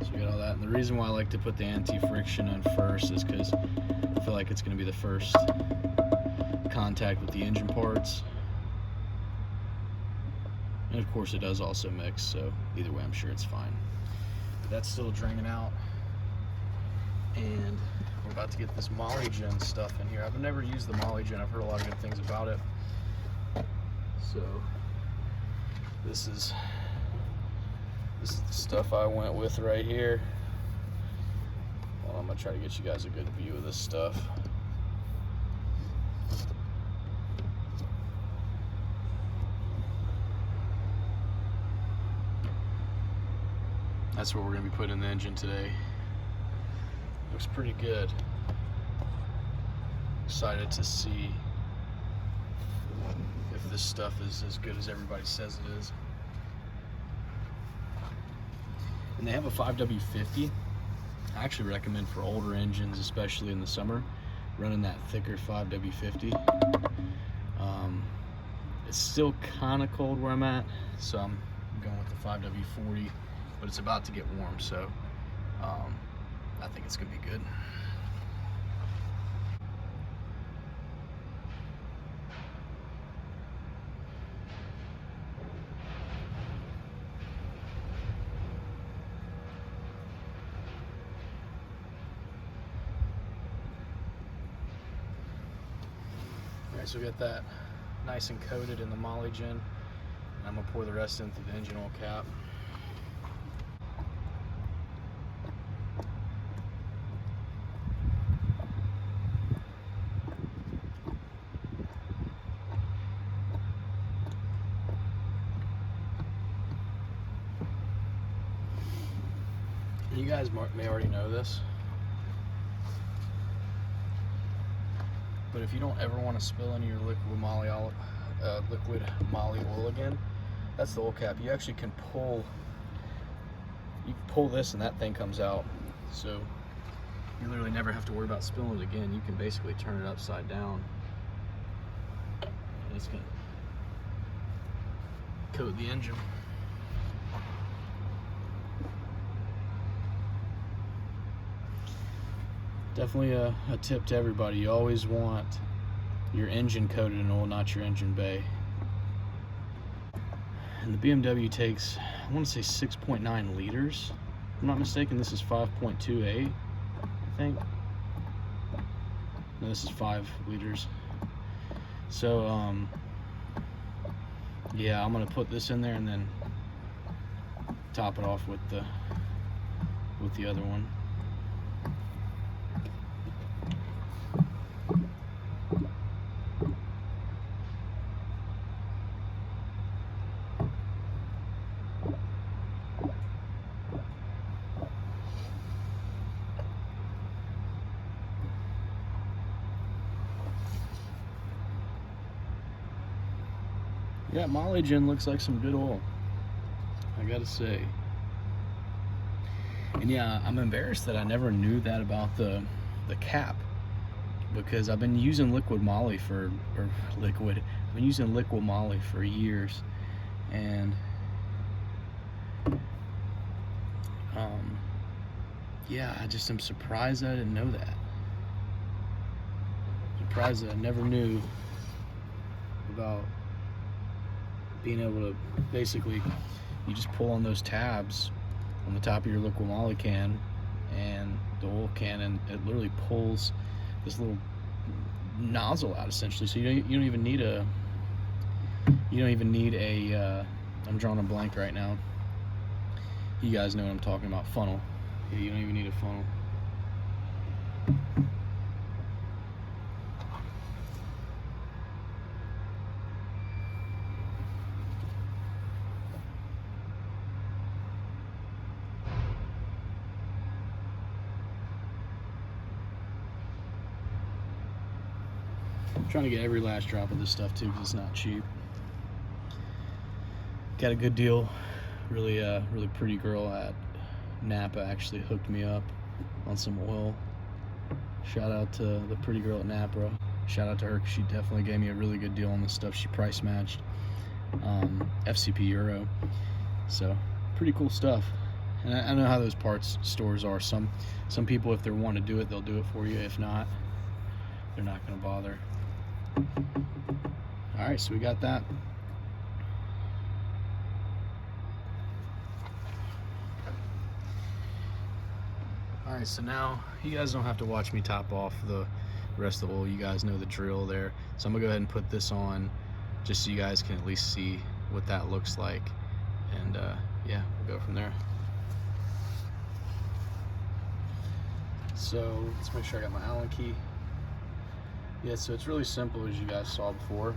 So we got all that, and the reason why I like to put the anti-friction in first is because I feel like it's going to be the first contact with the engine parts. And of course it does also mix, so either way I'm sure it's fine. But that's still draining out. And we're about to get this Molygen stuff in here. I've never used the Molygen. I've heard a lot of good things about it. So this is the stuff I went with right here. Well, I'm gonna try to get you guys a good view of this stuff. That's what we're gonna be putting in the engine today. Looks pretty good. Excited to see if this stuff is as good as everybody says it is. And they have a 5W50. I actually recommend for older engines, especially in the summer, running that thicker 5W50. It's still kind of cold where I'm at, so I'm going with the 5W40, but it's about to get warm, so I think it's gonna be good. Alright, so we got that nice and coated in the Molygen, and I'm gonna pour the rest into the engine oil cap. You guys may already know this, but if you don't ever want to spill any of your liquid moly oil again, that's the oil cap. You actually can pull this and that thing comes out, so you literally never have to worry about spilling it again. You can basically turn it upside down and it's gonna coat the engine. Definitely a tip to everybody. You always want your engine coated in oil, not your engine bay. And the BMW takes, I want to say 6.9 liters. If I'm not mistaken, this is 5.28, I think. No, this is 5 liters. So, yeah, I'm gonna put this in there and then top it off with the other one. Yeah, Molygen looks like some good oil, I gotta say. And yeah, I'm embarrassed that I never knew that about the cap, because I've been using liquid moly for years, and yeah, I just am surprised I didn't know that. Surprised that I never knew about being able to basically, you just pull on those tabs on the top of your liquid moly can and the oil can, and it literally pulls this little nozzle out essentially. So you don't even need a I'm drawing a blank right now. You guys know what I'm talking about, funnel. Yeah, you don't even need a funnel. I'm trying to get every last drop of this stuff too, because it's not cheap. Got a good deal. Really pretty girl at Napa actually hooked me up on some oil. Shout out to the pretty girl at Napa. Shout out to her, because she definitely gave me a really good deal on this stuff. She price matched FCP Euro. So pretty cool stuff. And I know how those parts stores are. Some people, if they want to do it, they'll do it for you. If not, they're not going to bother. All right, so we got that. All right, so now you guys don't have to watch me top off the rest of the oil. You guys know the drill there. So I'm gonna go ahead and put this on just so you guys can at least see what that looks like. And yeah, we'll go from there. So let's make sure I got my Allen key. Yeah, so it's really simple, as you guys saw before.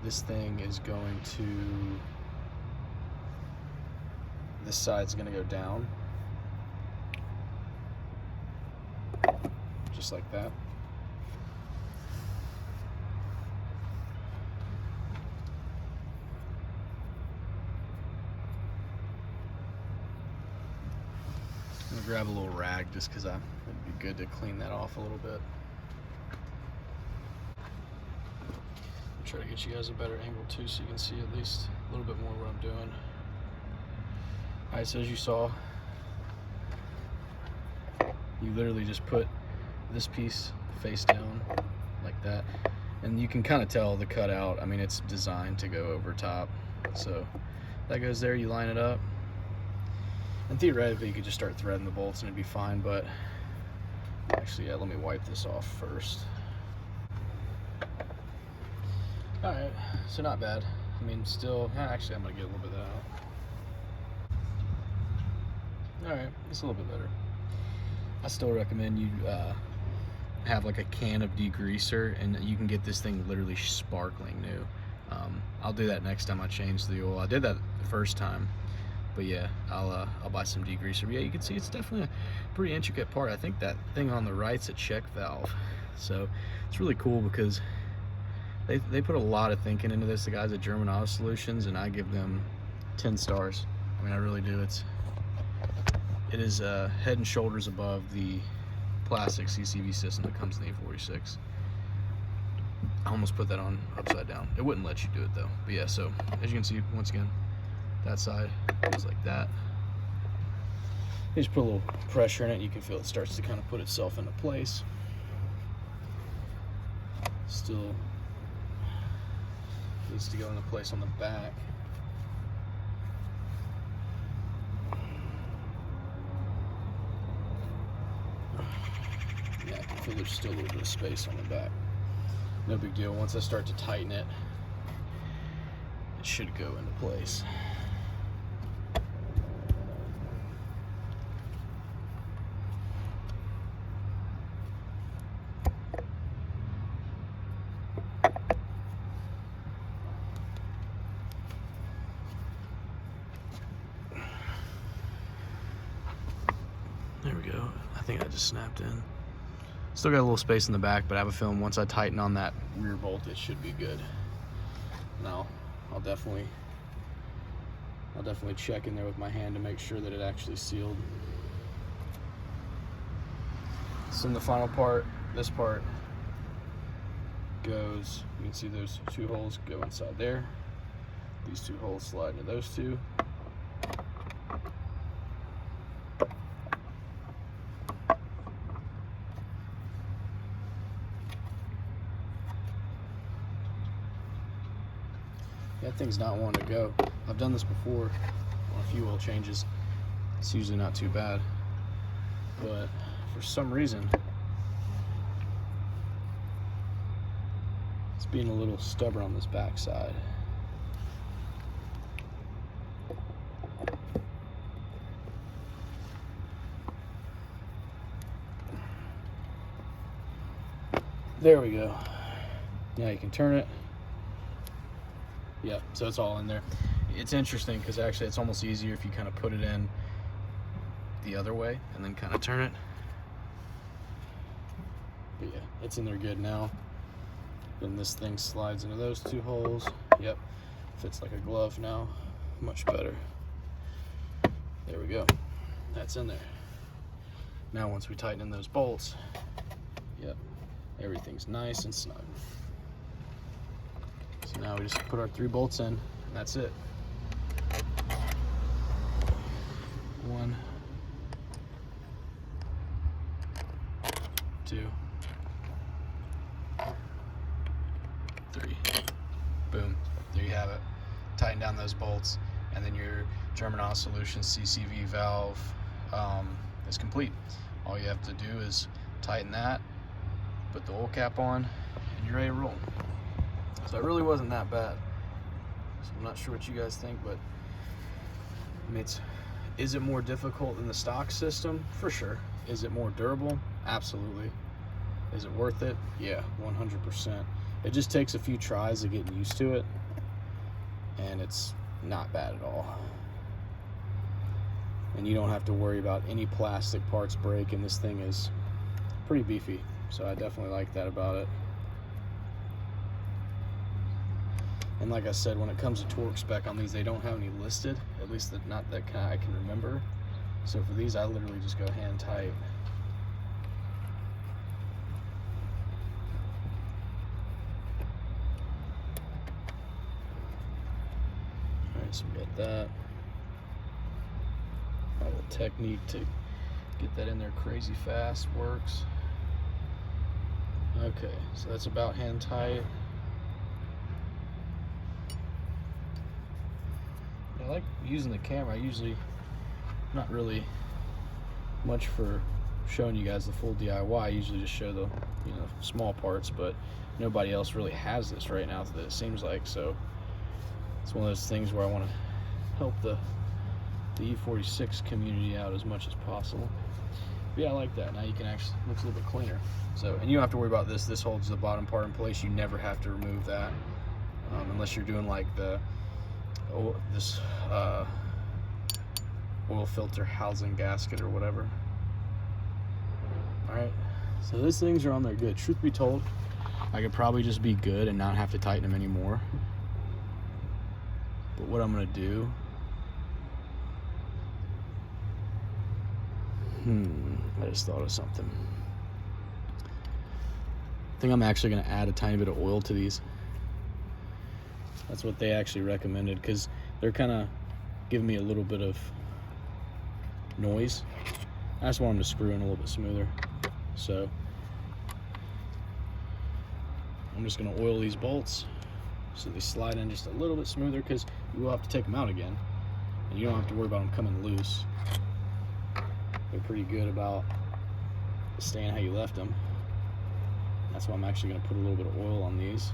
This thing is going to, this side's gonna go down. Just like that. I'm gonna grab a little rag just because it'd be good to clean that off a little bit. Try to get you guys a better angle too, so you can see at least a little bit more what I'm doing. All right, so as you saw, you literally just put this piece face down like that, and you can kind of tell the cutout. I mean, it's designed to go over top, so that goes there. You line it up, and theoretically you could just start threading the bolts and it'd be fine, but actually, yeah, let me wipe this off first. All right, so not bad. I mean, still, actually I'm gonna get a little bit of that out. All right, it's a little bit better. I still recommend you have like a can of degreaser, and you can get this thing literally sparkling new. I'll do that next time I change the oil. I did that the first time, but yeah, I'll buy some degreaser. But yeah, you can see it's definitely a pretty intricate part. I think that thing on the right's a check valve, so it's really cool because they put a lot of thinking into this, the guys at German Auto Solutions, and I give them 10 stars. I mean, I really do. It is head and shoulders above the plastic CCV system that comes in the E46. I almost put that on upside down. It wouldn't let you do it though. But yeah, so as you can see, once again, that side goes like that. You just put a little pressure in it, you can feel it starts to kind of put itself into place. Still needs to go into place on the back. Yeah, I can feel there's still a little bit of space on the back. No big deal. Once I start to tighten it, it should go into place. There we go. I think I just snapped in. Still got a little space in the back, but I have a feeling once I tighten on that rear bolt, it should be good. Now, I'll definitely check in there with my hand to make sure that it actually sealed. So in the final part, this part goes, you can see those two holes go inside there. These two holes slide into those two. That thing's not wanting to go. I've done this before on a few oil changes. It's usually not too bad, but for some reason it's being a little stubborn on this back side. There we go. Now you can turn it. Yeah, so it's all in there. It's interesting because actually it's almost easier if you kind of put it in the other way and then kind of turn it. But yeah, it's in there good now. Then this thing slides into those two holes. Yep, fits like a glove now. Much better. There we go. That's in there. Now once we tighten in those bolts, yep, everything's nice and snug. So now we just put our 3 bolts in, and that's it. 2, 3. Boom. There you have it. Tighten down those bolts, and then your German Oil Solutions CCV valve is complete. All you have to do is tighten that, put the oil cap on, and you're ready to roll. So it really wasn't that bad. So I'm not sure what you guys think, but I mean, is it more difficult than the stock system? For sure. Is it more durable? Absolutely. Is it worth it? Yeah, 100%. It just takes a few tries of getting used to it, and it's not bad at all. And you don't have to worry about any plastic parts breaking. This thing is pretty beefy, so I definitely like that about it. And like I said, when it comes to torque spec on these, they don't have any listed, at least not that I can remember. So for these, I literally just go hand tight. Alright, so we got that. My little technique to get that in there crazy fast works. Okay, so that's about hand tight. I like using the camera. I usually not really much for showing you guys the full DIY. I usually just show the small parts, but nobody else really has this right now that it seems like. So it's one of those things where I want to help the E46 community out as much as possible. But yeah, I like that. Now you can actually, looks a little bit cleaner. So, and you don't have to worry about this. This holds the bottom part in place. You never have to remove that unless you're doing like this oil filter housing gasket or whatever. All right, so those things are on there good. Truth be told, I could probably just be good and not have to tighten them anymore. But what I'm gonna do, I just thought of something. I think I'm actually gonna add a tiny bit of oil to these. That's what they actually recommended, because they're kind of giving me a little bit of noise. I just want them to screw in a little bit smoother. So I'm just going to oil these bolts so they slide in just a little bit smoother, because you will have to take them out again, and you don't have to worry about them coming loose. They're pretty good about staying how you left them. That's why I'm actually going to put a little bit of oil on these.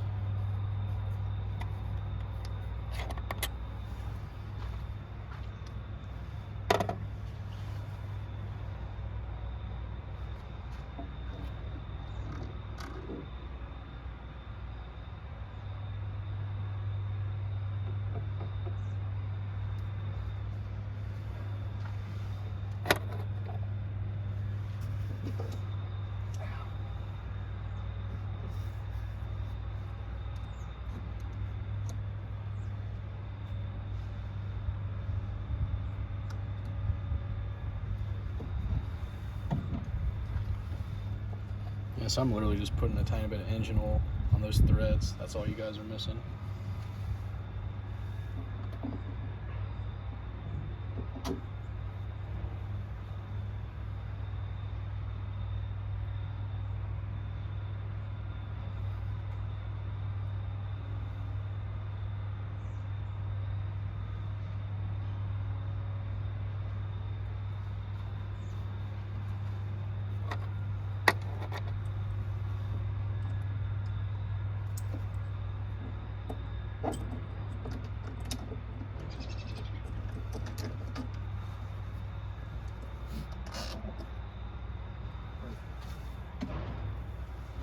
So I'm literally just putting a tiny bit of engine oil on those threads. That's all you guys are missing.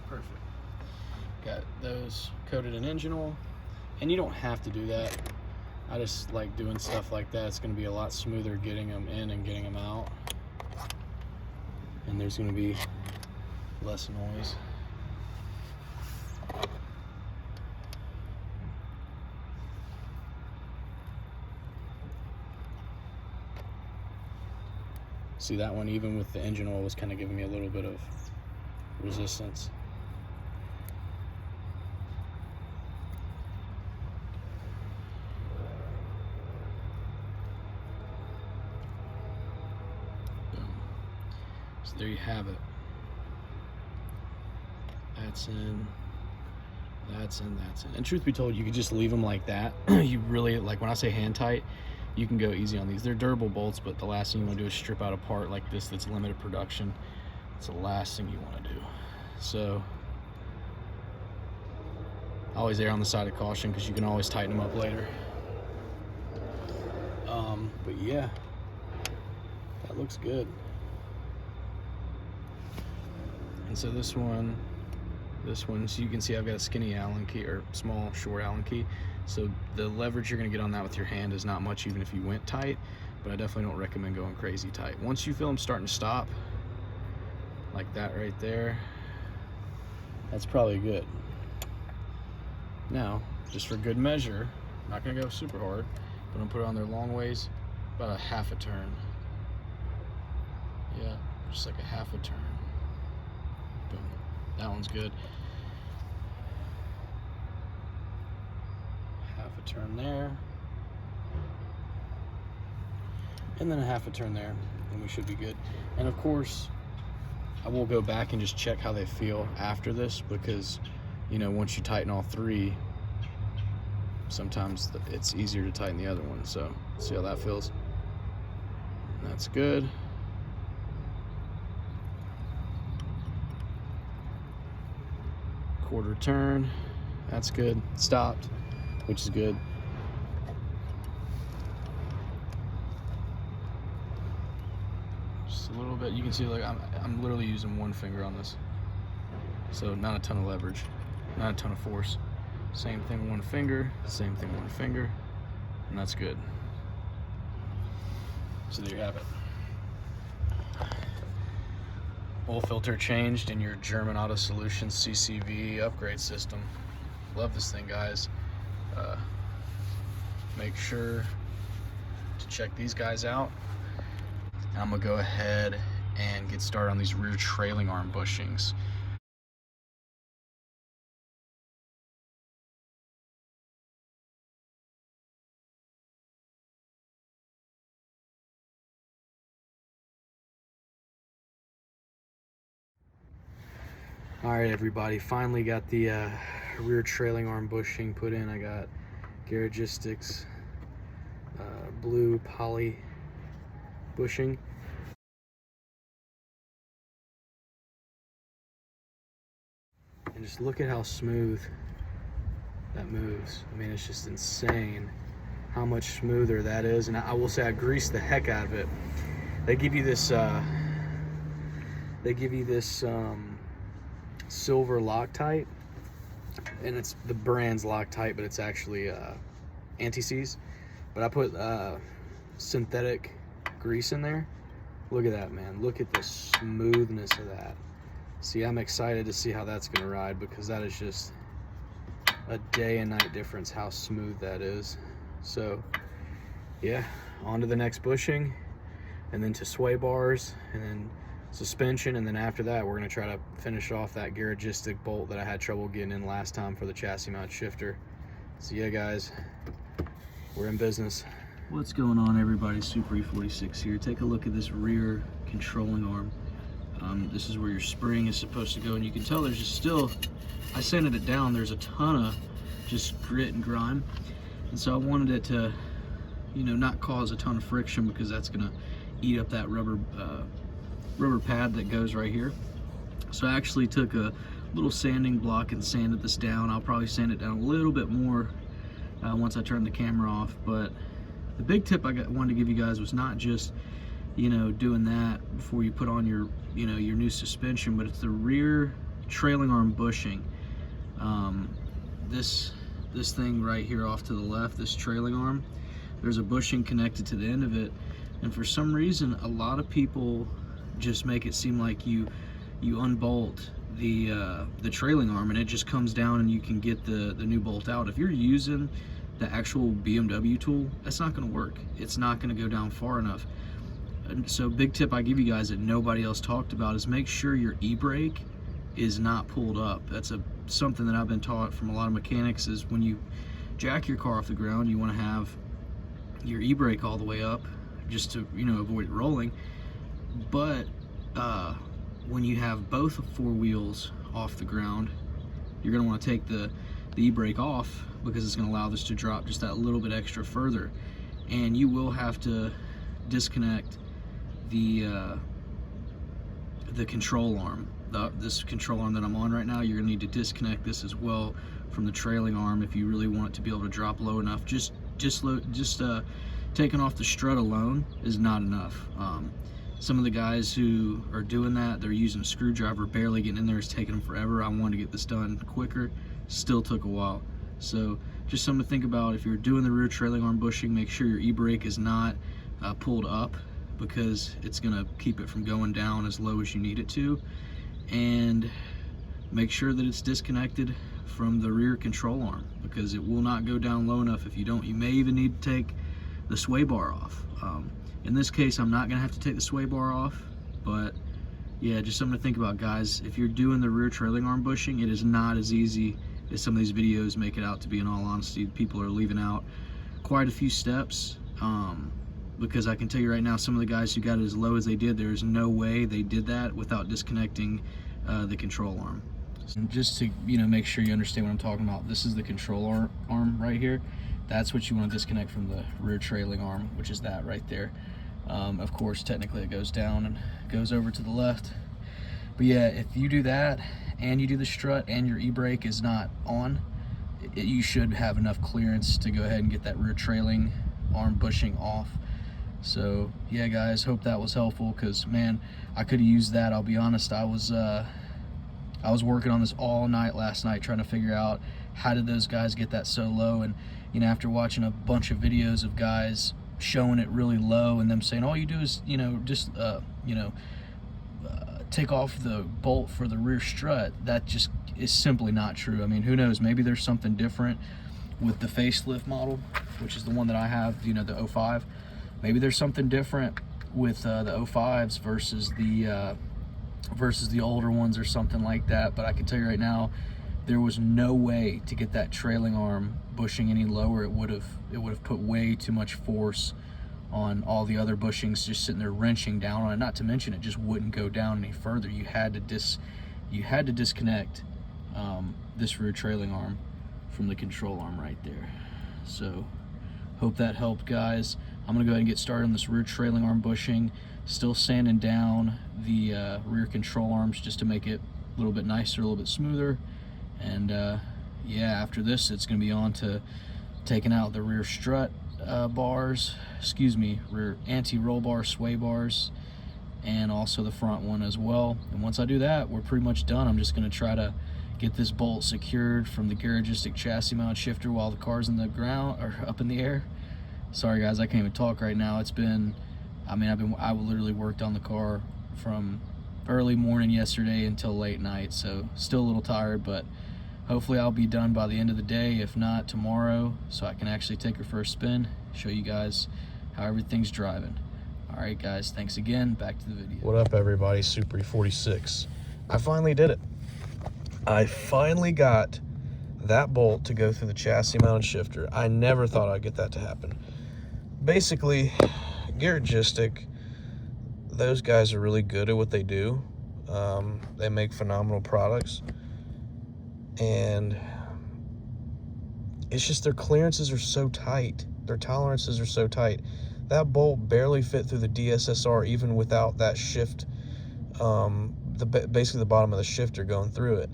Perfect. Got those coated in engine oil, and you don't have to do that. I just like doing stuff like that. It's going to be a lot smoother getting them in and getting them out, and there's going to be less noise. See, that one, even with the engine oil, was kind of giving me a little bit of resistance. So there you have it. that's in, that's in, that's in. And truth be told, you could just leave them like that. You really, like when I say hand tight, you can go easy on these. They're durable bolts, but the last thing you want to do is strip out a part like this that's limited production. It's the last thing you want to do. So always err on the side of caution because you can always tighten them up later. But yeah, that looks good. And so this one, so you can see I've got a skinny Allen key, or small, short Allen key. So the leverage you're gonna get on that with your hand is not much even if you went tight, but I definitely don't recommend going crazy tight. Once you feel them starting to stop, like that right there, that's probably good. Now, just for good measure, I'm not gonna go super hard, but I'm gonna put it on there long ways, about a half a turn. Yeah, just like a half a turn. Boom, that one's good. Half a turn there. And then a half a turn there, and we should be good. And of course, I will go back and just check how they feel after this, because you know, once you tighten all three, sometimes it's easier to tighten the other one. So see how that feels. And that's good. Quarter turn, that's good. Stopped, which is good. Just a little bit. You can see, like, I'm literally using one finger on this, so not a ton of leverage, not a ton of force. Same thing, one finger. Same thing, one finger, and that's good. So there you have it. Oil filter changed in your German Auto Solutions CCV upgrade system. Love this thing, guys. Make sure to check these guys out. I'm gonna go ahead and get started on these rear trailing arm bushings. All right, everybody, finally got the rear trailing arm bushing put in. I got Garagistics blue poly bushing. And just look at how smooth that moves. I mean, it's just insane how much smoother that is. And I will say I greased the heck out of it. They give you this silver Loctite, and it's the brand's Loctite, but it's actually anti-seize. But I put synthetic grease in there. Look at that, man. Look at the smoothness of that. See, I'm excited to see how that's gonna ride, because that is just a day and night difference how smooth that is. So yeah, on to the next bushing, and then to sway bars, and then suspension, and then after that we're going to try to finish off that Garagistic bolt that I had trouble getting in last time for the chassis mount shifter. So yeah, guys, we're in business. What's going on, everybody? Super E46 here. Take a look at this rear controlling arm. This is where your spring is supposed to go, and you can tell there's just still, I sanded it down, there's a ton of just grit and grime, and so I wanted it to, you know, not cause a ton of friction, because that's going to eat up that rubber pad that goes right here. So I actually took a little sanding block and sanded this down. I'll probably sand it down a little bit more once I turn the camera off. But the big tip wanted to give you guys was not just, you know, doing that before you put on your, you know, your new suspension, but it's the rear trailing arm bushing. This thing right here off to the left, this trailing arm, there's a bushing connected to the end of it, and for some reason a lot of people just make it seem like you unbolt the trailing arm and it just comes down and you can get the new bolt out. If you're using the actual BMW tool, that's not going to work. It's not going to go down far enough. And so big tip I give you guys that nobody else talked about is make sure your e-brake is not pulled up. That's something that I've been taught from a lot of mechanics, is when you jack your car off the ground, you want to have your e-brake all the way up just to, you know, avoid it rolling. But when you have both four wheels off the ground, you're going to want to take the e-brake off, because it's going to allow this to drop just that little bit extra further. And you will have to disconnect the control arm. This control arm that I'm on right now, you're going to need to disconnect this as well from the trailing arm if you really want it to be able to drop low enough. Just taking off the strut alone is not enough. Some of the guys who are doing that, they're using a screwdriver, barely getting in there. It's taking them forever. I wanted to get this done quicker, still took a while. So just something to think about. If you're doing the rear trailing arm bushing, make sure your e-brake is not pulled up, because it's going to keep it from going down as low as you need it to. And make sure that it's disconnected from the rear control arm, because it will not go down low enough if you don't. You may even need to take the sway bar off. In this case, I'm not going to have to take the sway bar off, but yeah, just something to think about, guys. If you're doing the rear trailing arm bushing, it is not as easy as some of these videos make it out to be. In all honesty, people are leaving out quite a few steps, because I can tell you right now, some of the guys who got it as low as they did, there's no way they did that without disconnecting the control arm. And just to make sure you understand what I'm talking about, this is the control arm right here. That's what you want to disconnect from the rear trailing arm, which is that right there. Of course, technically it goes down and goes over to the left. But yeah, if you do that and you do the strut and your e-brake is not on, you should have enough clearance to go ahead and get that rear trailing arm bushing off. So yeah, guys, hope that was helpful, because man, I could have used that. I'll be honest, I was working on this all night last night, trying to figure out how did those guys get that so low. And after watching a bunch of videos of guys showing it really low and them saying all you do is just take off the bolt for the rear strut, that just is simply not true. I mean, who knows, maybe there's something different with the facelift model, which is the one that I have, the 05. Maybe there's something different with the 05s versus the older ones or something like that. But I can tell you right now, there was no way to get that trailing arm bushing any lower. It would have put way too much force on all the other bushings just sitting there wrenching down on it. Not to mention, it just wouldn't go down any further. You had to disconnect this rear trailing arm from the control arm right there. So hope that helped, guys. I'm gonna go ahead and get started on this rear trailing arm bushing. Still sanding down the rear control arms just to make it a little bit nicer, a little bit smoother. And yeah, after this, it's gonna be on to taking out the rear strut rear anti-roll bar sway bars, and also the front one as well. And once I do that, we're pretty much done. I'm just gonna try to get this bolt secured from the garagistic chassis mount shifter while the car's in the ground or up in the air. Sorry guys, I can't even talk right now. It's been, I literally worked on the car from early morning yesterday until late night, so still a little tired, but hopefully I'll be done by the end of the day, if not tomorrow, so I can actually take her for a spin, show you guys how everything's driving. All right guys, thanks again, back to the video. What up everybody, SÜPER E46. I finally did it. I finally got that bolt to go through the chassis mounted shifter. I never thought I'd get that to happen. Basically, Garagistic, those guys are really good at what they do. They make phenomenal products, and it's just their clearances are so tight. Their tolerances are so tight. That bolt barely fit through the DSSR even without that shift, basically the bottom of the shifter going through it.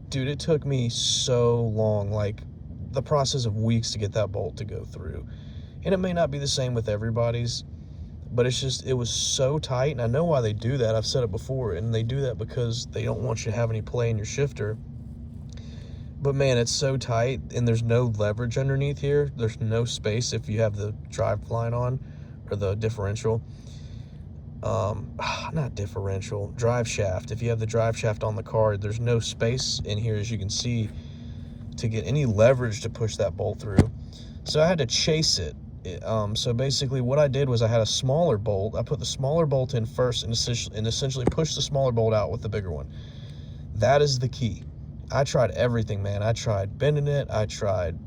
Dude, it took me so long, like the process of weeks to get that bolt to go through. And it may not be the same with everybody's, but it's just, it was so tight. And I know why they do that. I've said it before, and they do that because they don't want you to have any play in your shifter. But man, it's so tight, and there's no leverage underneath here. There's no space if you have the drive line on, or the differential. Not differential, drive shaft. If you have the drive shaft on the car, there's no space in here, as you can see, to get any leverage to push that bolt through. So I had to chase it. So basically what I did was I had a smaller bolt. I put the smaller bolt in first and essentially pushed the smaller bolt out with the bigger one. That is the key. I tried everything, man. I tried bending it. I tried,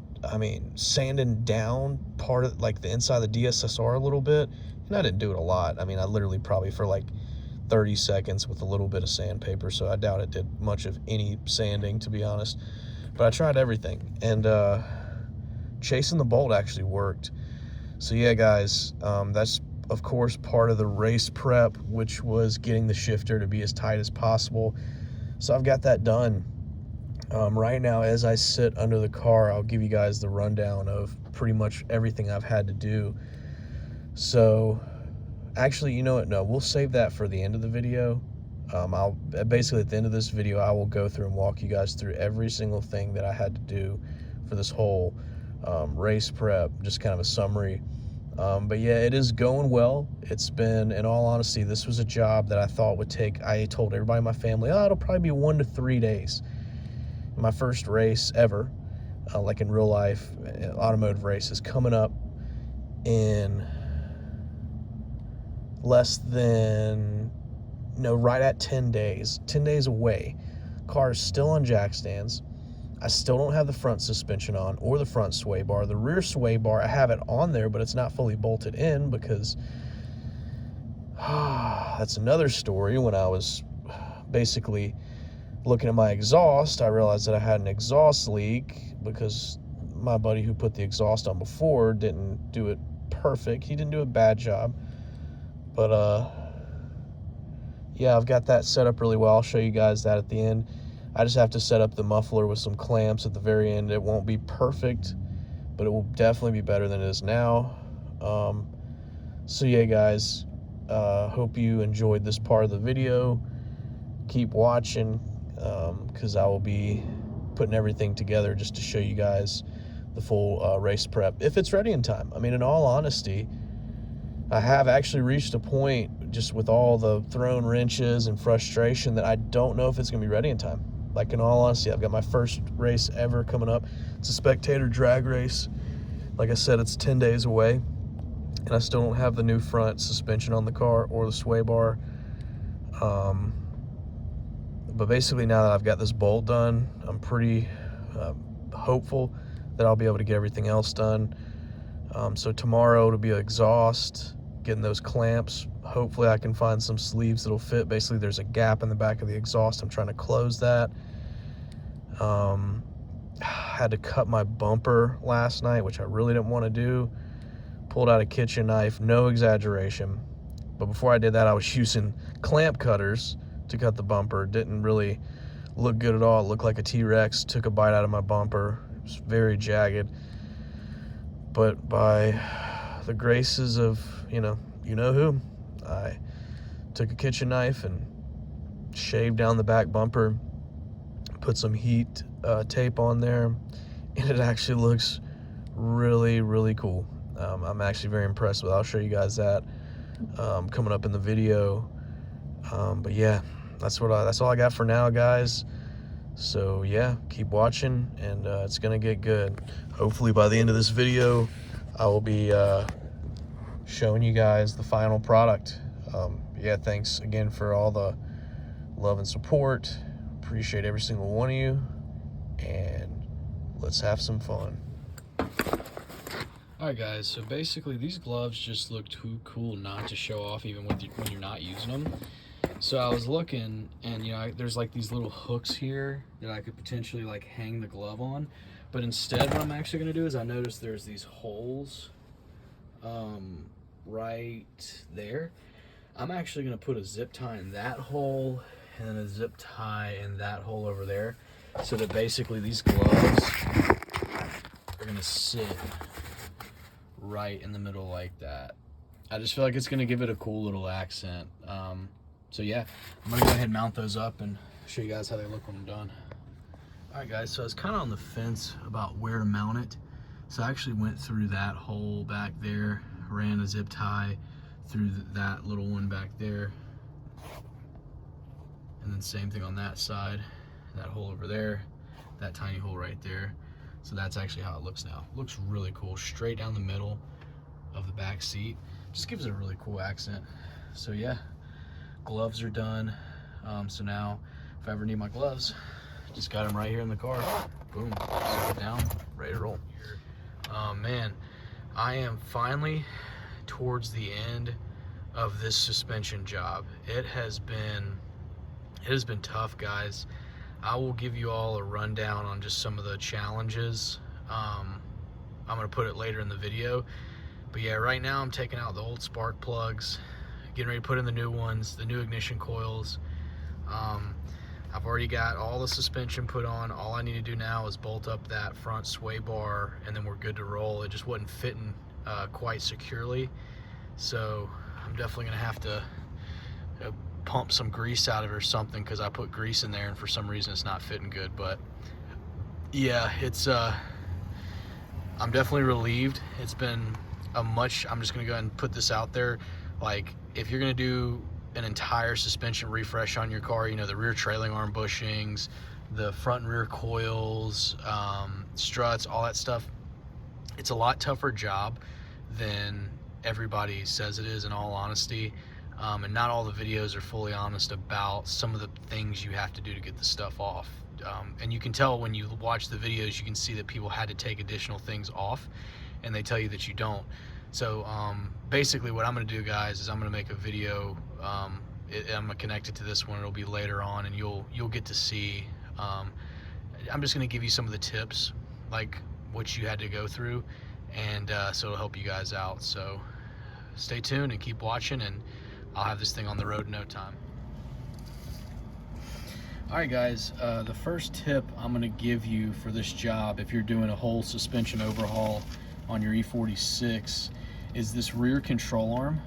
sanding down part of, like, the inside of the DSSR a little bit. And I didn't do it a lot. I literally probably for like 30 seconds with a little bit of sandpaper, so I doubt it did much of any sanding, to be honest. But I tried everything, and chasing the bolt actually worked. So yeah, guys, that's of course part of the race prep, which was getting the shifter to be as tight as possible. So I've got that done. Right now, as I sit under the car, I'll give you guys the rundown of pretty much everything I've had to do. So actually, you know what, no, we'll save that for the end of the video. I'll basically, at the end of this video, I will go through and walk you guys through every single thing that I had to do for this whole race prep, just kind of a summary. But yeah, it is going well. It's been, in all honesty, this was a job that I thought would take, I told everybody in my family, oh, it'll probably be 1 to 3 days. My first race ever, like in real life, automotive race, is coming up in less than, no, right at 10 days. 10 days away. Car is still on jack stands. I still don't have the front suspension on or the front sway bar. The rear sway bar, I have it on there, but it's not fully bolted in because that's another story. When I was basically looking at my exhaust, I realized that I had an exhaust leak because my buddy who put the exhaust on before didn't do it perfect. He didn't do a bad job. But yeah, I've got that set up really well. I'll show you guys that at the end. I just have to set up the muffler with some clamps at the very end. It won't be perfect, but it will definitely be better than it is now. So yeah, guys, hope you enjoyed this part of the video. Keep watching, because I will be putting everything together just to show you guys the full race prep, if it's ready in time. I mean, in all honesty, I have actually reached a point, just with all the thrown wrenches and frustration, that I don't know if it's going to be ready in time. Like, in all honesty, I've got my first race ever coming up. It's a spectator drag race. Like I said, it's 10 days away, and I still don't have the new front suspension on the car or the sway bar. But basically, now that I've got this bolt done, I'm pretty hopeful that I'll be able to get everything else done. So tomorrow it'll be an exhaust, getting those clamps. Hopefully I can find some sleeves that'll fit. Basically, there's a gap in the back of the exhaust. I'm trying to close that. Had to cut my bumper last night, which I really didn't want to do. Pulled out a kitchen knife, no exaggeration. But before I did that, I was using clamp cutters to cut the bumper. Didn't really look good at all. It looked like a T-Rex. Took a bite out of my bumper. It was very jagged. But by the graces of, you know who, I took a kitchen knife and shaved down the back bumper, put some heat tape on there, and it actually looks really, really cool. I'm actually very impressed with it. I'll show you guys that coming up in the video. But yeah, that's all I got for now, guys. So yeah, keep watching, and it's gonna get good. Hopefully by the end of this video, I will be showing you guys the final product. Yeah, thanks again for all the love and support. Appreciate every single one of you, and let's have some fun. All right, guys, so basically these gloves just look too cool not to show off even when you're not using them. So I was looking, and there's like these little hooks here that I could potentially like hang the glove on. But instead, what I'm actually gonna do is, I noticed there's these holes right there. I'm actually gonna put a zip tie in that hole and then a zip tie in that hole over there, so that basically these gloves are gonna sit right in the middle like that. I just feel like it's gonna give it a cool little accent. So yeah, I'm gonna go ahead and mount those up and show you guys how they look when I'm done. All right, guys, so I was kind of on the fence about where to mount it. So I actually went through that hole back there, ran a zip tie through that little one back there, and then same thing on that side, that hole over there, that tiny hole right there. So that's actually how it looks now. It looks really cool, straight down the middle of the back seat. Just gives it a really cool accent. So yeah, gloves are done. So now if I ever need my gloves, just got them right here in the car. Boom, set it down, ready to roll. Man, I am finally towards the end of this suspension job. It has been tough, guys. I will give you all a rundown on just some of the challenges. I'm gonna put it later in the video, but yeah, right now I'm taking out the old spark plugs, getting ready to put in the new ones, the new ignition coils. I've already got all the suspension put on. All I need to do now is bolt up that front sway bar, and then we're good to roll. It just wasn't fitting quite securely, so I'm definitely gonna have to pump some grease out of it or something, because I put grease in there and for some reason it's not fitting good. But yeah, it's I'm definitely relieved. It's been I'm just gonna go ahead and put this out there, like, if you're gonna do an entire suspension refresh on your car, you know, the rear trailing arm bushings, the front and rear coils, struts, all that stuff, it's a lot tougher job than everybody says it is, in all honesty. And not all the videos are fully honest about some of the things you have to do to get the stuff off. And you can tell when you watch the videos, you can see that people had to take additional things off, and they tell you that you don't. So basically what I'm going to do, guys, is I'm going to make a video. I'm going to connect it to this one. It'll be later on, and you'll get to see. I'm just going to give you some of the tips, like what you had to go through, and so it'll help you guys out. So stay tuned and keep watching, and I'll have this thing on the road in no time. Alright guys, the first tip I'm going to give you for this job, if you're doing a whole suspension overhaul on your E46, is this rear control arm.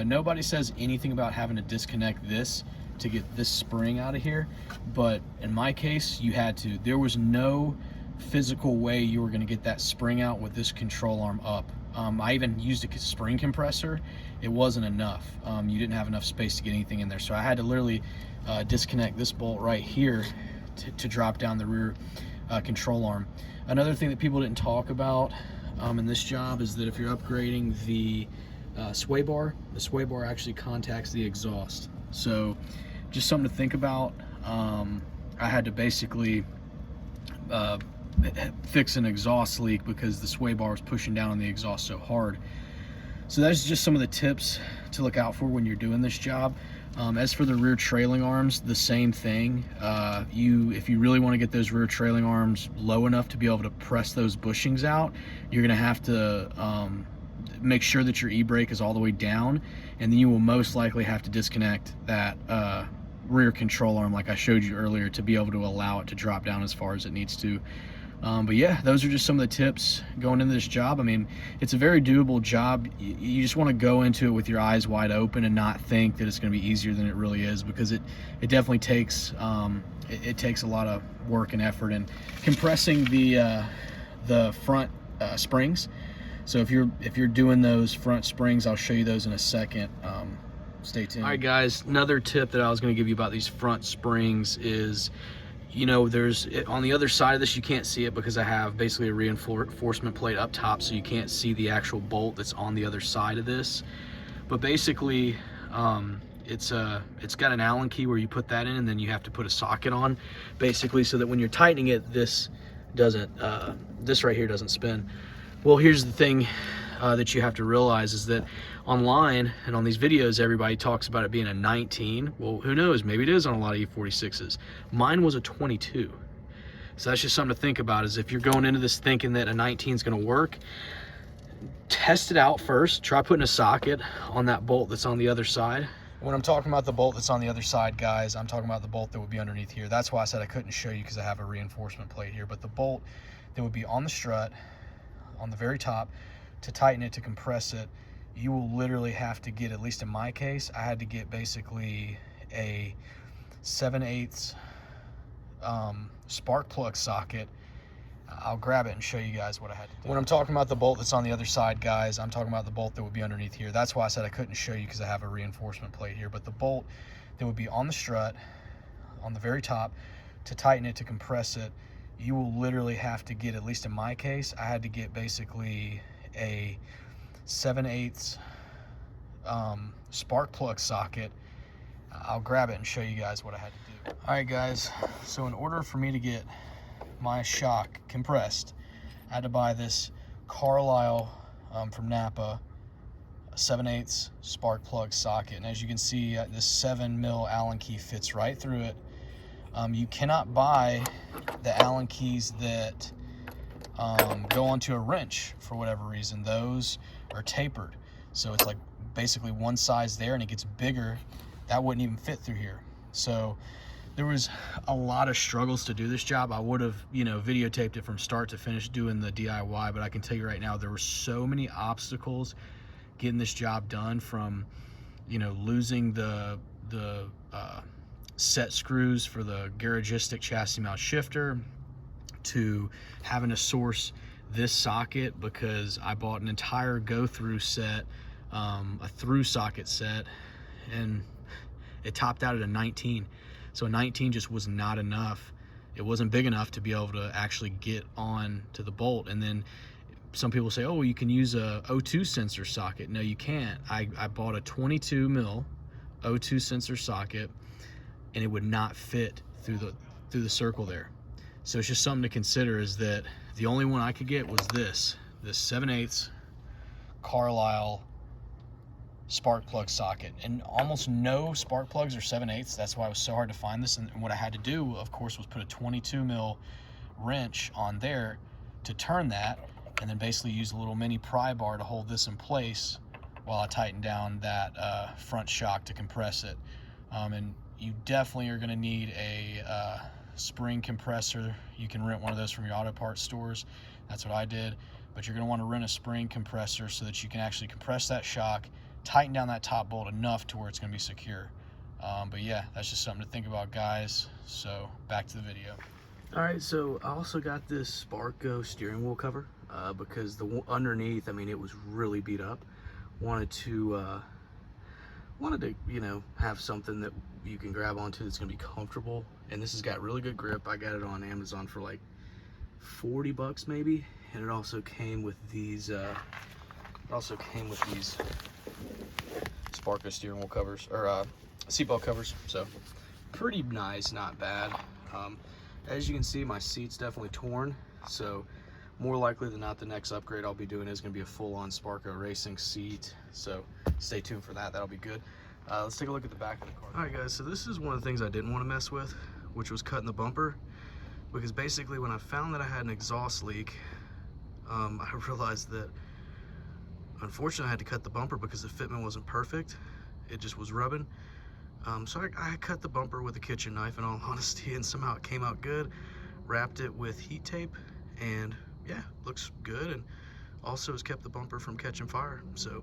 Nobody says anything about having to disconnect this to get this spring out of here, but in my case you had to. There was no physical way you were going to get that spring out with this control arm up. I even used a spring compressor. It wasn't enough. You didn't have enough space to get anything in there, so I had to literally disconnect this bolt right here to drop down the rear control arm. Another thing that people didn't talk about in this job is that if you're upgrading the sway bar, the sway bar actually contacts the exhaust. So just something to think about. I had to basically fix an exhaust leak because the sway bar was pushing down on the exhaust so hard. So that's just some of the tips to look out for when you're doing this job. As for the rear trailing arms, the same thing. If you really want to get those rear trailing arms low enough to be able to press those bushings out, you're going to have to make sure that your e-brake is all the way down, and then you will most likely have to disconnect that rear control arm like I showed you earlier to be able to allow it to drop down as far as it needs to. But yeah, those are just some of the tips going into this job. I mean, it's a very doable job. You just want to go into it with your eyes wide open and not think that it's going to be easier than it really is, because it definitely takes it takes a lot of work and effort. And compressing the front springs. So if you're doing those front springs, I'll show you those in a second. Stay tuned. All right, guys. Another tip that I was going to give you about these front springs is, you know, there's on the other side of this, you can't see it because I have basically a reinforcement plate up top, so you can't see the actual bolt that's on the other side of this. But basically, it's got an Allen key where you put that in, and then you have to put a socket on, basically, so that when you're tightening it, this right here doesn't spin. Well, here's the thing that you have to realize is that online and on these videos, everybody talks about it being a 19. Well, who knows? Maybe it is on a lot of E46s. Mine was a 22. So that's just something to think about, is if you're going into this thinking that a 19 is going to work, test it out first. Try putting a socket on that bolt that's on the other side. When I'm talking about the bolt that's on the other side, guys, I'm talking about the bolt that would be underneath here. That's why I said I couldn't show you, because I have a reinforcement plate here. But the bolt that would be on the strut, on the very top, to tighten it, to compress it, you will literally have to get, at least in my case, I had to get basically a 7/8 spark plug socket. I'll grab it and show you guys what I had to do. When I'm talking about the bolt that's on the other side, guys, I'm talking about the bolt that would be underneath here. That's why I said I couldn't show you, because I have a reinforcement plate here. But the bolt that would be on the strut, on the very top, to tighten it, to compress it, you will literally have to get, at least in my case, I had to get basically a 7/8 spark plug socket. I'll grab it and show you guys what I had to do. All right, guys, so in order for me to get my shock compressed, I had to buy this Carlisle from Napa 7/8 spark plug socket. And as you can see, this 7mm Allen key fits right through it. You cannot buy the Allen keys that go onto a wrench for whatever reason. Those are tapered, so it's like basically one size there, and it gets bigger. That wouldn't even fit through here. So there was a lot of struggles to do this job. I would have, you know, videotaped it from start to finish doing the DIY, but I can tell you right now, there were so many obstacles getting this job done, from, you know, losing the set screws for the garagistic chassis mount shifter, to having to source this socket because I bought an entire go-through set, a through socket set, and it topped out at a 19. So a 19 just was not enough. It wasn't big enough to be able to actually get on to the bolt. And then some people say, oh, well, you can use a O2 sensor socket. No, you can't. I bought a 22mm O2 sensor socket, and it would not fit through the circle there. So it's just something to consider, is that the only one I could get was this 7/8 Carlisle spark plug socket, and almost no spark plugs are 7/8. That's why it was so hard to find this. And what I had to do, of course, was put a 22mm wrench on there to turn that, and then basically use a little mini pry bar to hold this in place while I tighten down that front shock to compress it. And you definitely are going to need a spring compressor. You can rent one of those from your auto parts stores. That's what I did. But you're going to want to rent a spring compressor so that you can actually compress that shock, tighten down that top bolt enough to where it's going to be secure. But yeah, that's just something to think about, guys. So back to the video. All right, so I also got this Sparco steering wheel cover because the underneath, I mean, it was really beat up. Wanted to you know, have something that you can grab onto that's gonna be comfortable. And this has got really good grip. I got it on Amazon for like 40 bucks maybe, and it also came with these Sparco steering wheel covers, or seatbelt covers. So pretty nice, not bad. As you can see, my seat's definitely torn, so more likely than not, the next upgrade I'll be doing is going to be a full-on Sparco racing seat. So stay tuned for that. That'll be good. Let's take a look at the back of the car. All right, guys, so this is one of the things I didn't want to mess with, which was cutting the bumper, because basically when I found that I had an exhaust leak, I realized that unfortunately I had to cut the bumper because the fitment wasn't perfect. It just was rubbing. So I cut the bumper with a kitchen knife, in all honesty, and somehow it came out good. Wrapped it with heat tape, and yeah, looks good, and also has kept the bumper from catching fire. So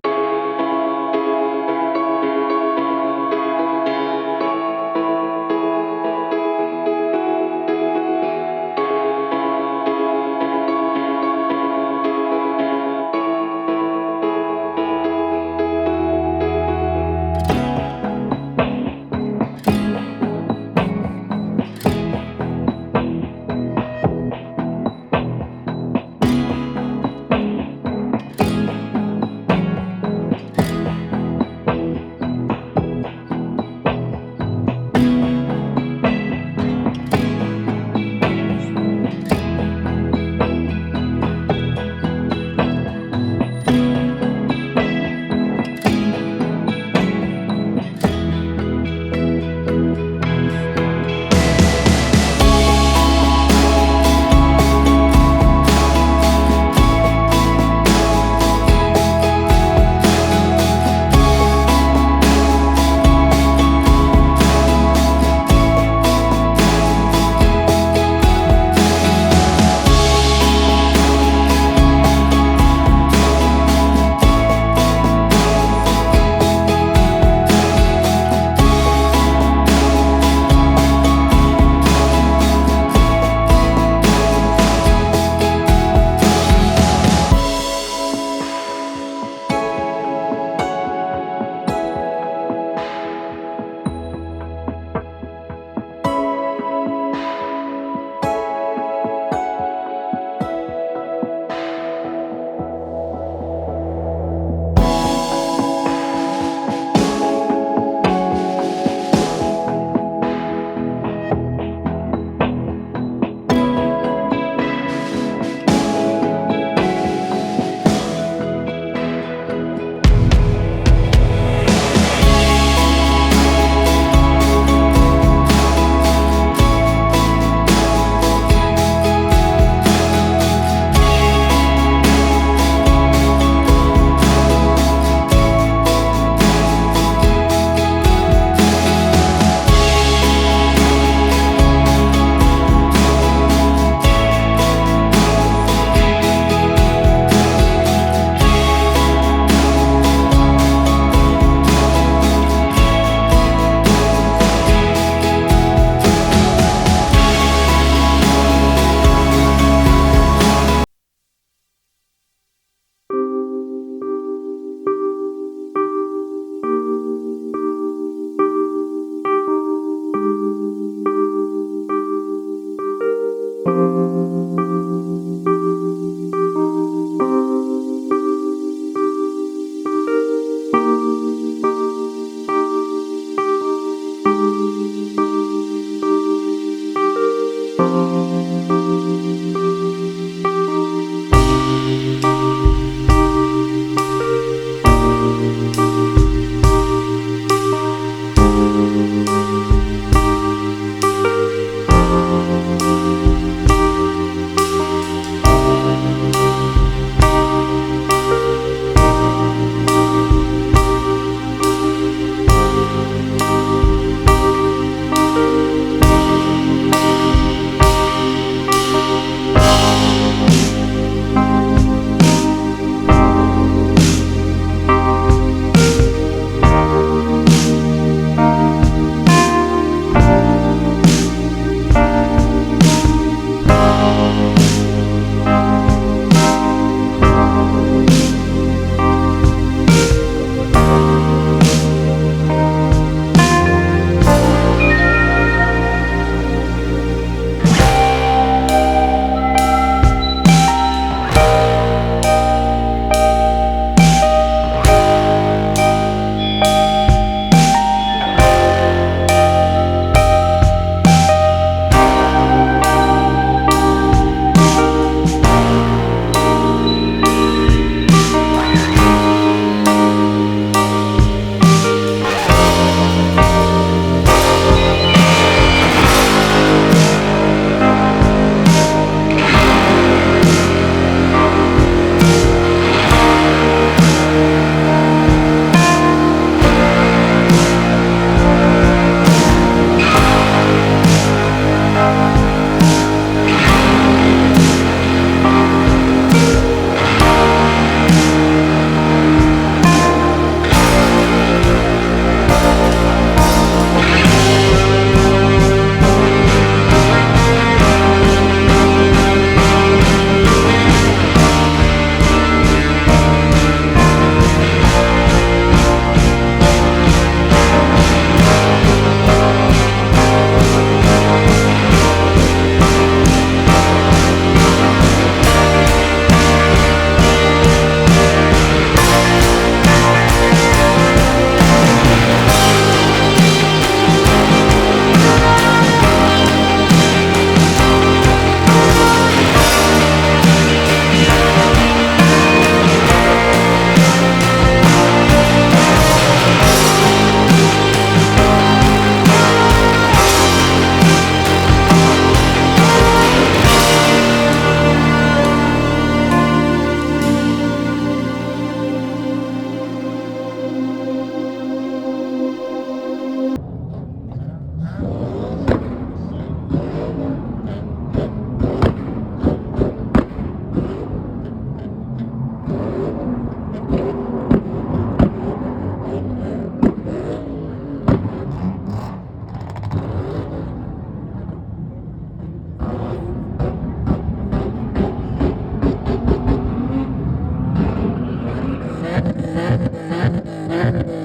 Good.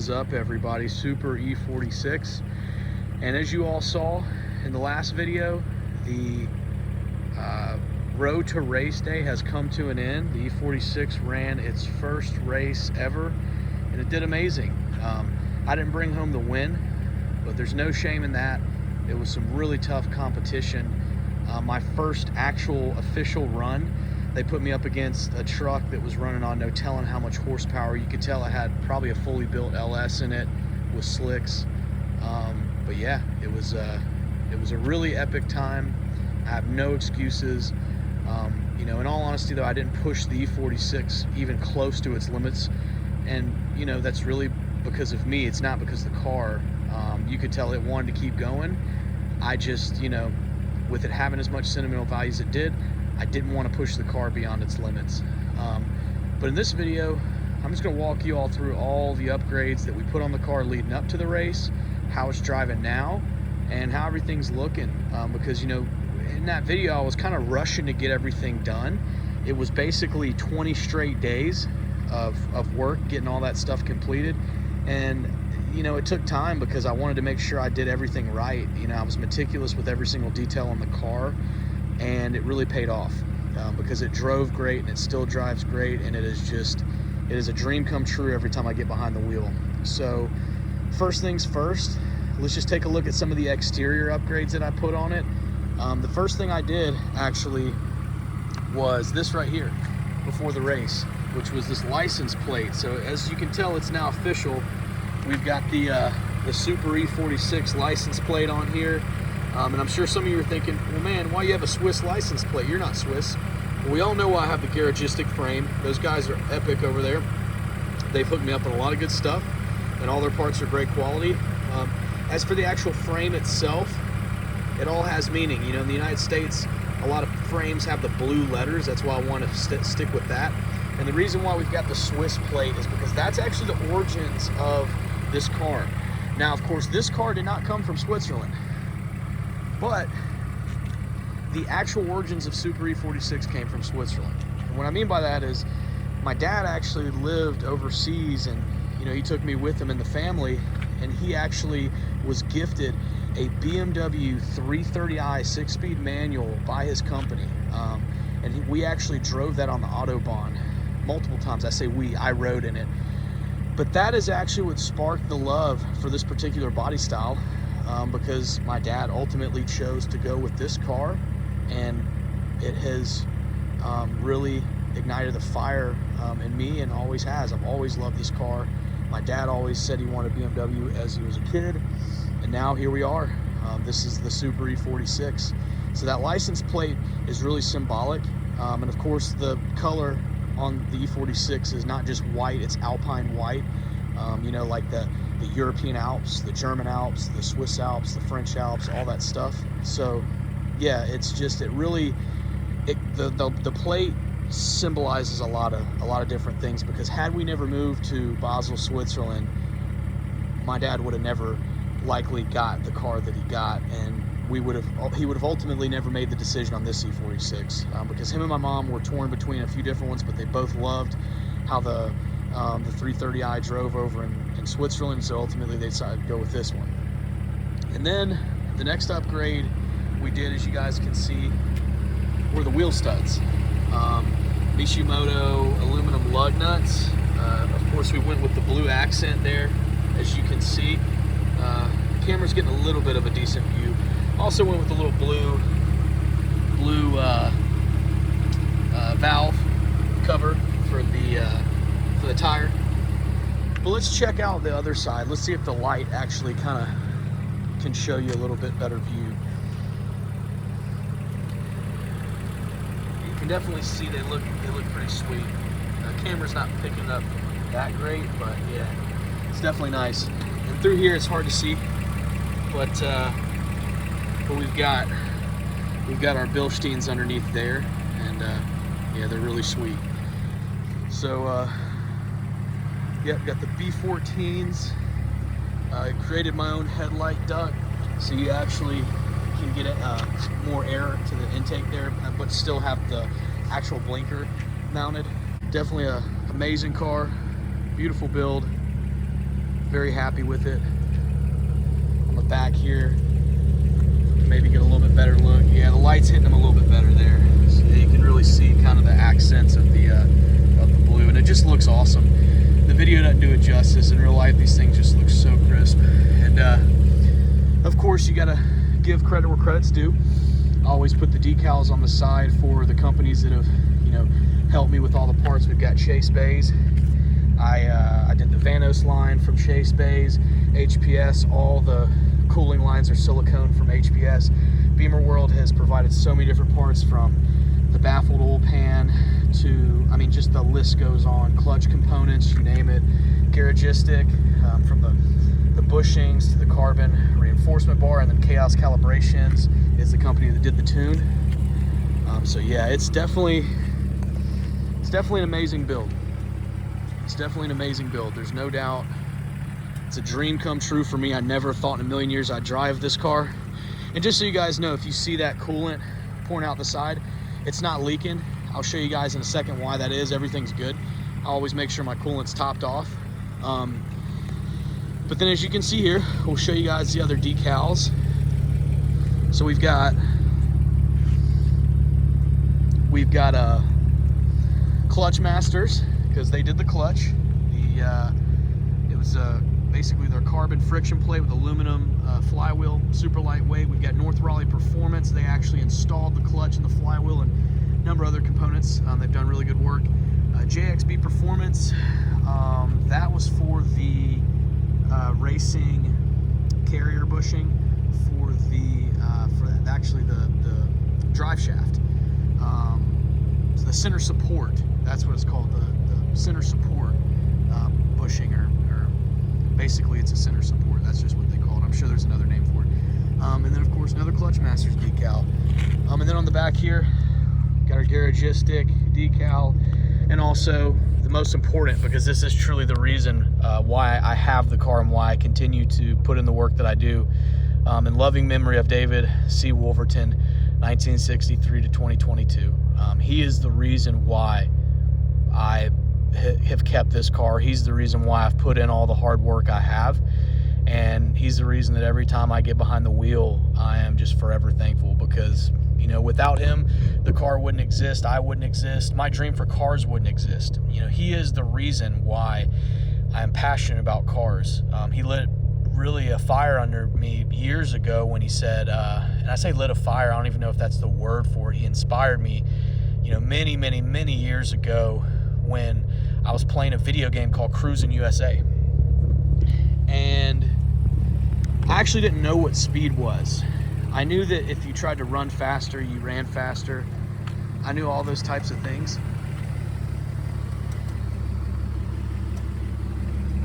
Up, everybody? Super E46, and as you all saw in the last video, the road to race day has come to an end. The E46 ran its first race ever, and it did amazing. I didn't bring home the win, but there's no shame in that. It was some really tough competition. My first actual official run, they put me up against a truck that was running on no telling how much horsepower. You could tell it had probably a fully built LS in it with slicks. But yeah, it was a really epic time. I have no excuses. You know, in all honesty though, I didn't push the E46 even close to its limits. And you know, that's really because of me. It's not because of the car. You could tell it wanted to keep going. I just, you know, with it having as much sentimental value as it did, I didn't want to push the car beyond its limits. But in this video, I'm just going to walk you all through all the upgrades that we put on the car leading up to the race, how it's driving now, and how everything's looking. Because, you know, in that video, I was kind of rushing to get everything done. It was basically 20 straight days of work, getting all that stuff completed. And, you know, it took time because I wanted to make sure I did everything right. You know, I was meticulous with every single detail on the car. And it really paid off because it drove great and it still drives great, and it is a dream come true every time I get behind the wheel. So first things first, let's just take a look at some of the exterior upgrades that I put on it. The first thing I did actually was this right here before the race, which was this license plate. So as you can tell, it's now official. We've got the Super E46 license plate on here. And I'm sure some of you are thinking, well, man, why you have a Swiss license plate? You're not Swiss. Well, we all know why I have the garagistic frame. Those guys are epic over there. They've hooked me up with a lot of good stuff, and all their parts are great quality. As for the actual frame itself, it all has meaning. You know, in the United States, a lot of frames have the blue letters. That's why I want to stick with that. And the reason why we've got the Swiss plate is because that's actually the origins of this car. Now, of course, this car did not come from Switzerland. But the actual origins of Super E46 came from Switzerland. And what I mean by that is my dad actually lived overseas, and you know, he took me with him in the family, and he actually was gifted a BMW 330i 6-speed manual by his company. We actually drove that on the Autobahn multiple times. I say we, I rode in it. But that is actually what sparked the love for this particular body style. Because my dad ultimately chose to go with this car, and it has really ignited the fire in me, and always has. I've always loved this car. My dad always said he wanted BMW as he was a kid, and now here we are. This is the SÜPER E46. So that license plate is really symbolic, and of course the color on the E46 is not just white, it's Alpine white. You know, like the European Alps, the German Alps, the Swiss Alps, the French Alps, all that stuff. So yeah, it's just, the plate symbolizes a lot of different things, because had we never moved to Basel, Switzerland, my dad would have never likely got the car that he got, and he would have ultimately never made the decision on this E46, because him and my mom were torn between a few different ones, but they both loved how the 330i drove over in Switzerland, so ultimately they decided to go with this one. And then the next upgrade we did, as you guys can see, were the wheel studs. Mishimoto aluminum lug nuts. Of course, we went with the blue accent there, as you can see. Camera's getting a little bit of a decent view. Also went with the little blue valve cover for the tire. But let's check out the other side. Let's see if the light actually kind of can show you a little bit better view. You can definitely see they look pretty sweet. Camera's not picking up that great, but yeah, it's definitely nice. And through here it's hard to see, but we've got our Bilsteins underneath there, and yeah, they're really sweet. So yeah, got the B14s. I created my own headlight duct, so you actually can get more air to the intake there, but still have the actual blinker mounted. Definitely an amazing car, beautiful build, very happy with it. On the back here, maybe get a little bit better look. Yeah, the light's hitting them a little bit better there, so you can really see kind of the accents of the blue, and it just looks awesome. The video doesn't do it justice. In real life, these things just look so crisp. And of course, you gotta give credit where credit's due. I always put the decals on the side for the companies that have, you know, helped me with all the parts. We've got Chase Bays. I did the Vanos line from Chase Bays. HPS, all the cooling lines are silicone from HPS. Beamer World has provided so many different parts, from the baffled oil pan to, I mean, just the list goes on. Clutch components, you name it. Garagistic, from the bushings to the carbon reinforcement bar, and then Chaos Calibrations is the company that did the tune. So yeah, it's definitely an amazing build. It's definitely an amazing build. There's no doubt. It's a dream come true for me. I never thought in a million years I'd drive this car. And just so you guys know, if you see that coolant pouring out the side, it's not leaking. I'll show you guys in a second why that is. Everything's good. I always make sure my coolant's topped off. But then, as you can see here, we'll show you guys the other decals. So we've got Clutch Masters, because they did the clutch. It was basically their carbon friction plate with aluminum flywheel, super lightweight. We've got North Raleigh Performance. They actually installed the clutch and the flywheel and a number of other components. They've done really good work. JXB Performance, that was for the racing carrier bushing for actually the drive shaft. So the center support, that's what it's called, the center support bushing, or basically it's a center support. That's just what they call it. I'm sure there's another name for it. And then of course another Clutch Masters decal. And then on the back here, got our Garagistic decal, and also the most important, because this is truly the reason why I have the car and why I continue to put in the work that I do. In loving memory of David C. Wolverton, 1963 to 2022. He is the reason why I have kept this car. He's the reason why I've put in all the hard work I have. And he's the reason that every time I get behind the wheel, I am just forever thankful, because, you know, without him, the car wouldn't exist. I wouldn't exist. My dream for cars wouldn't exist. You know, he is the reason why I am passionate about cars. He lit really a fire under me years ago when he said, and I say lit a fire, I don't even know if that's the word for it. He inspired me, you know, many years ago when I was playing a video game called Cruising USA. And I actually didn't know what speed was. I knew that if you tried to run faster, you ran faster. I knew all those types of things.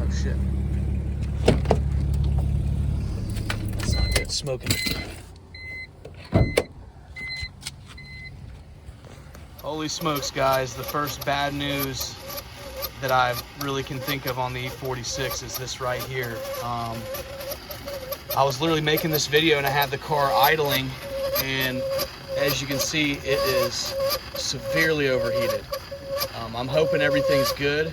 Oh shit. That's not good, smoking. Holy smokes, guys, the first bad news that I really can think of on the E46 is this right here. I was literally making this video and I had the car idling, and as you can see, it is severely overheated. I'm hoping everything's good.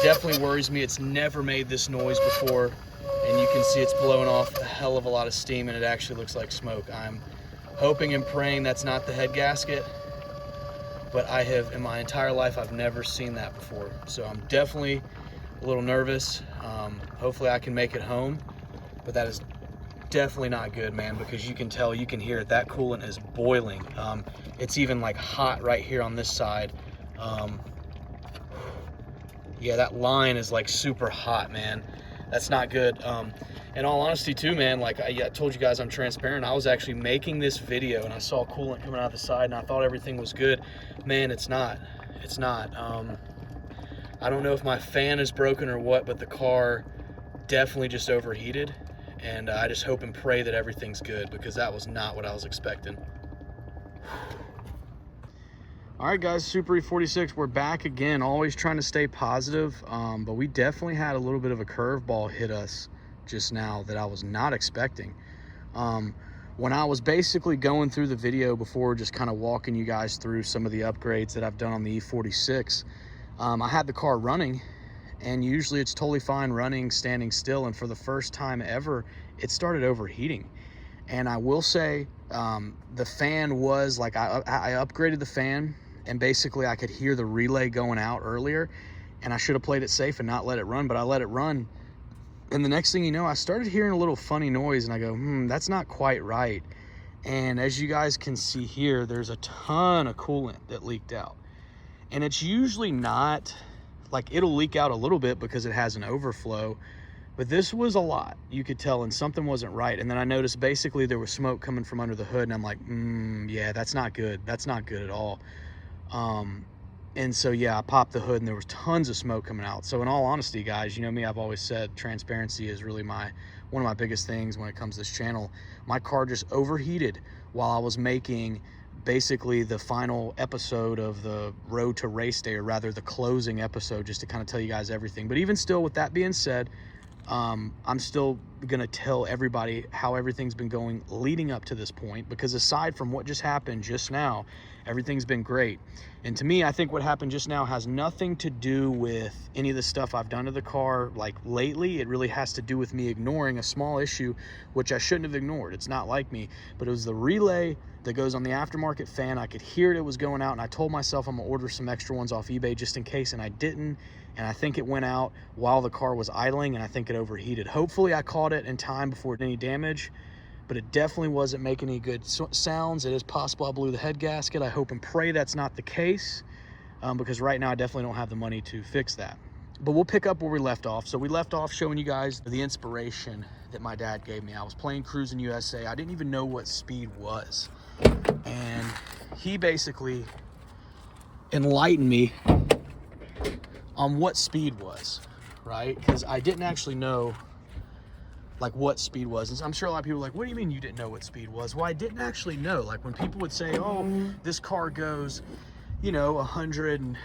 Definitely worries me. It's never made this noise before, and you can see it's blowing off a hell of a lot of steam, and it actually looks like smoke. I'm hoping and praying that's not the head gasket, but I have, in my entire life, I've never seen that before. So I'm definitely a little nervous. Hopefully I can make it home, but that is definitely not good, man, because you can tell, you can hear it. That coolant is boiling. It's even like hot right here on this side. Yeah, that line is like super hot, man. That's not good. In all honesty too, man, like I told you guys, I'm transparent. I was actually making this video and I saw coolant coming out the side and I thought everything was good. Man, it's not. It's not. I don't know if my fan is broken or what, but the car definitely just overheated. And I just hope and pray that everything's good, because that was not what I was expecting. All right, guys, Super E46, we're back again. Always trying to stay positive, but we definitely had a little bit of a curveball hit us just now that I was not expecting. When I was basically going through the video before, just kind of walking you guys through some of the upgrades that I've done on the E46, I had the car running, and usually it's totally fine running, standing still, and for the first time ever, it started overheating. And I will say, the fan was like, I upgraded the fan, and basically I could hear the relay going out earlier, and I should have played it safe and not let it run, but I let it run. And the next thing you know, I started hearing a little funny noise, and I go, that's not quite right. And as you guys can see here, there's a ton of coolant that leaked out. And it's usually not, like, it'll leak out a little bit because it has an overflow, but this was a lot, you could tell, and something wasn't right. And then I noticed basically there was smoke coming from under the hood, and I'm like, yeah, that's not good. That's not good at all. And so, yeah, I popped the hood and there was tons of smoke coming out. So in all honesty, guys, you know me, I've always said transparency is really one of my biggest things when it comes to this channel. My car just overheated while I was making basically the final episode of the Road to Race Day, or rather the closing episode, just to kind of tell you guys everything. But even still, with that being said, I'm still gonna tell everybody how everything's been going leading up to this point, because aside from what just happened just now, everything's been great. And to me, I think what happened just now has nothing to do with any of the stuff I've done to the car like lately. It really has to do with me ignoring a small issue, which I shouldn't have ignored. It's not like me, but it was the relay that goes on the aftermarket fan. I could hear it was going out, and I told myself I'm gonna order some extra ones off eBay just in case, and I didn't. And I think it went out while the car was idling, and I think it overheated. Hopefully I caught it in time before it did any damage, but it definitely wasn't making any good sounds. It is possible I blew the head gasket. I hope and pray that's not the case, because right now I definitely don't have the money to fix that. But we'll pick up where we left off. So we left off showing you guys the inspiration that my dad gave me. I was playing Cruising USA. I didn't even know what speed was. And he basically enlightened me on what speed was, right? Because I didn't actually know like what speed was. And I'm sure a lot of people are like, what do you mean you didn't know what speed was? Well, I didn't actually know. Like when people would say, oh, this car goes, you know, 100 and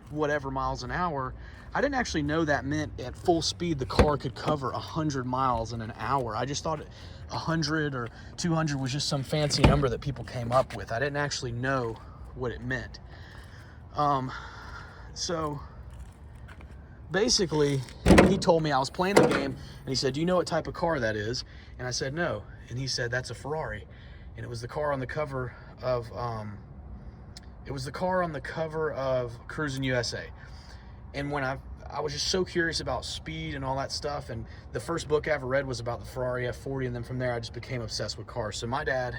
whatever miles an hour, I didn't actually know that meant at full speed the car could cover 100 miles in an hour. I just thought 100 or 200 was just some fancy number that people came up with. I didn't actually know what it meant. So basically, he told me, I was playing the game, and he said, do you know what type of car that is? And I said, no. And he said, that's a Ferrari. And it was the car on the cover of, Cruising USA. And when I was just so curious about speed and all that stuff, and the first book I ever read was about the Ferrari F40, and then from there I just became obsessed with cars. So my dad,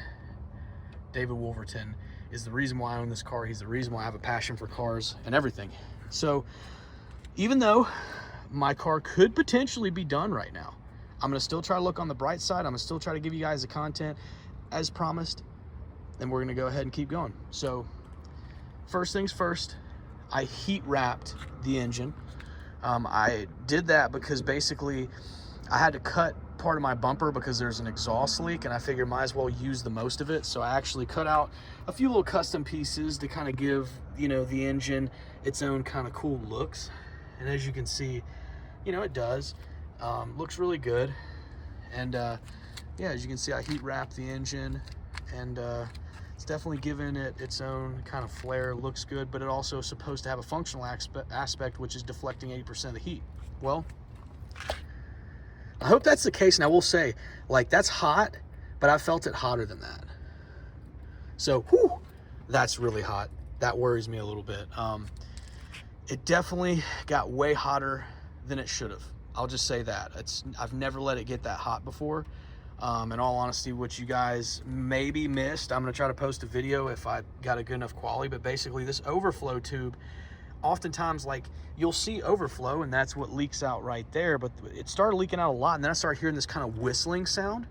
David Wolverton, is the reason why I own this car. He's the reason why I have a passion for cars and everything, So even though my car could potentially be done right now, I'm gonna still try to look on the bright side. I'm gonna still try to give you guys the content as promised, and we're gonna go ahead and keep going. So first things first, I heat wrapped the engine. I did that because basically I had to cut part of my bumper because there's an exhaust leak, and I figured might as well use the most of it. So I actually cut out a few little custom pieces to kind of give, you know, the engine its own kind of cool looks. And as you can see, you know, it does. Looks really good. And yeah, as you can see, I heat wrapped the engine, and it's definitely given it its own kind of flair. Looks good, but it also is supposed to have a functional aspect, which is deflecting 80% of the heat. Well, I hope that's the case. And I will say, like, that's hot, but I felt it hotter than that. So, whew, that's really hot. That worries me a little bit. It definitely got way hotter than it should have. I'll just say that. I've never let it get that hot before. In all honesty, what you guys maybe missed, I'm gonna try to post a video if I got a good enough quality, but basically this overflow tube, oftentimes, like, you'll see overflow and that's what leaks out right there, but it started leaking out a lot, and then I started hearing this kind of whistling sound,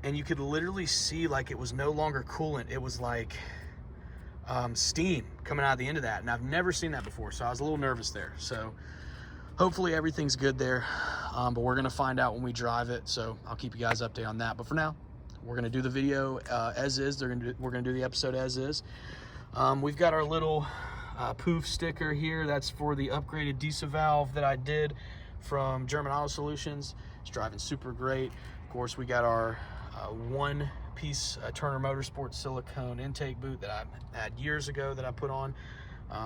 and you could literally see, like, it was no longer coolant. It was like steam coming out of the end of that, and I've never seen that before, so I was a little nervous there. So hopefully everything's good there, but we're gonna find out when we drive it, so I'll keep you guys updated on that. But for now, we're gonna do the video as is. We're gonna do the episode as is. We've got our little poof sticker here. That's for the upgraded diesel valve that I did from German Auto Solutions. It's driving super great. Of course, we got our one-piece Turner Motorsports silicone intake boot that I had years ago that I put on.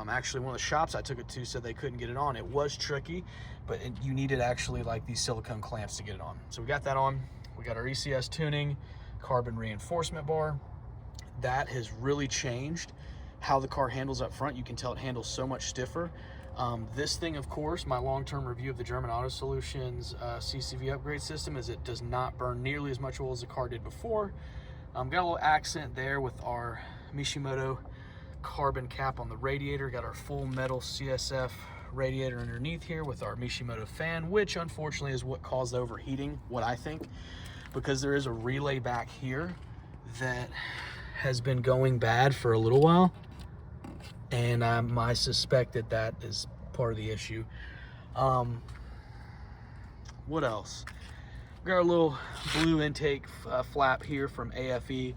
Actually, one of the shops I took it to said they couldn't get it on. It was tricky, but you needed actually like these silicone clamps to get it on. So we got that on. We got our ECS tuning, carbon reinforcement bar. That has really changed how the car handles up front. You can tell it handles so much stiffer. This thing, of course, my long-term review of the German Auto Solutions CCV upgrade system is it does not burn nearly as much oil as the car did before. Got a little accent there with our Mishimoto carbon cap on the radiator. Got our full metal CSF radiator underneath here with our Mishimoto fan, which unfortunately is what caused the overheating, what I think, because there is a relay back here that has been going bad for a little while, and I suspect that is part of the issue. What else? We got our little blue intake flap here from AFE.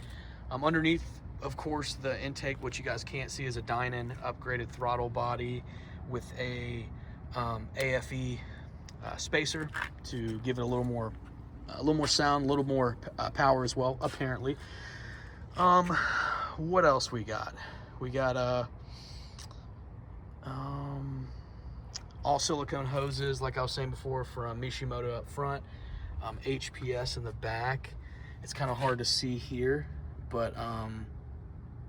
Underneath, of course, the intake, what you guys can't see, is a Dynon upgraded throttle body with a AFE spacer to give it a little more sound, a little more power as well, apparently. What else we got? We got all silicone hoses, like I was saying before, from Mishimoto up front, HPS in the back. It's kind of hard to see here, but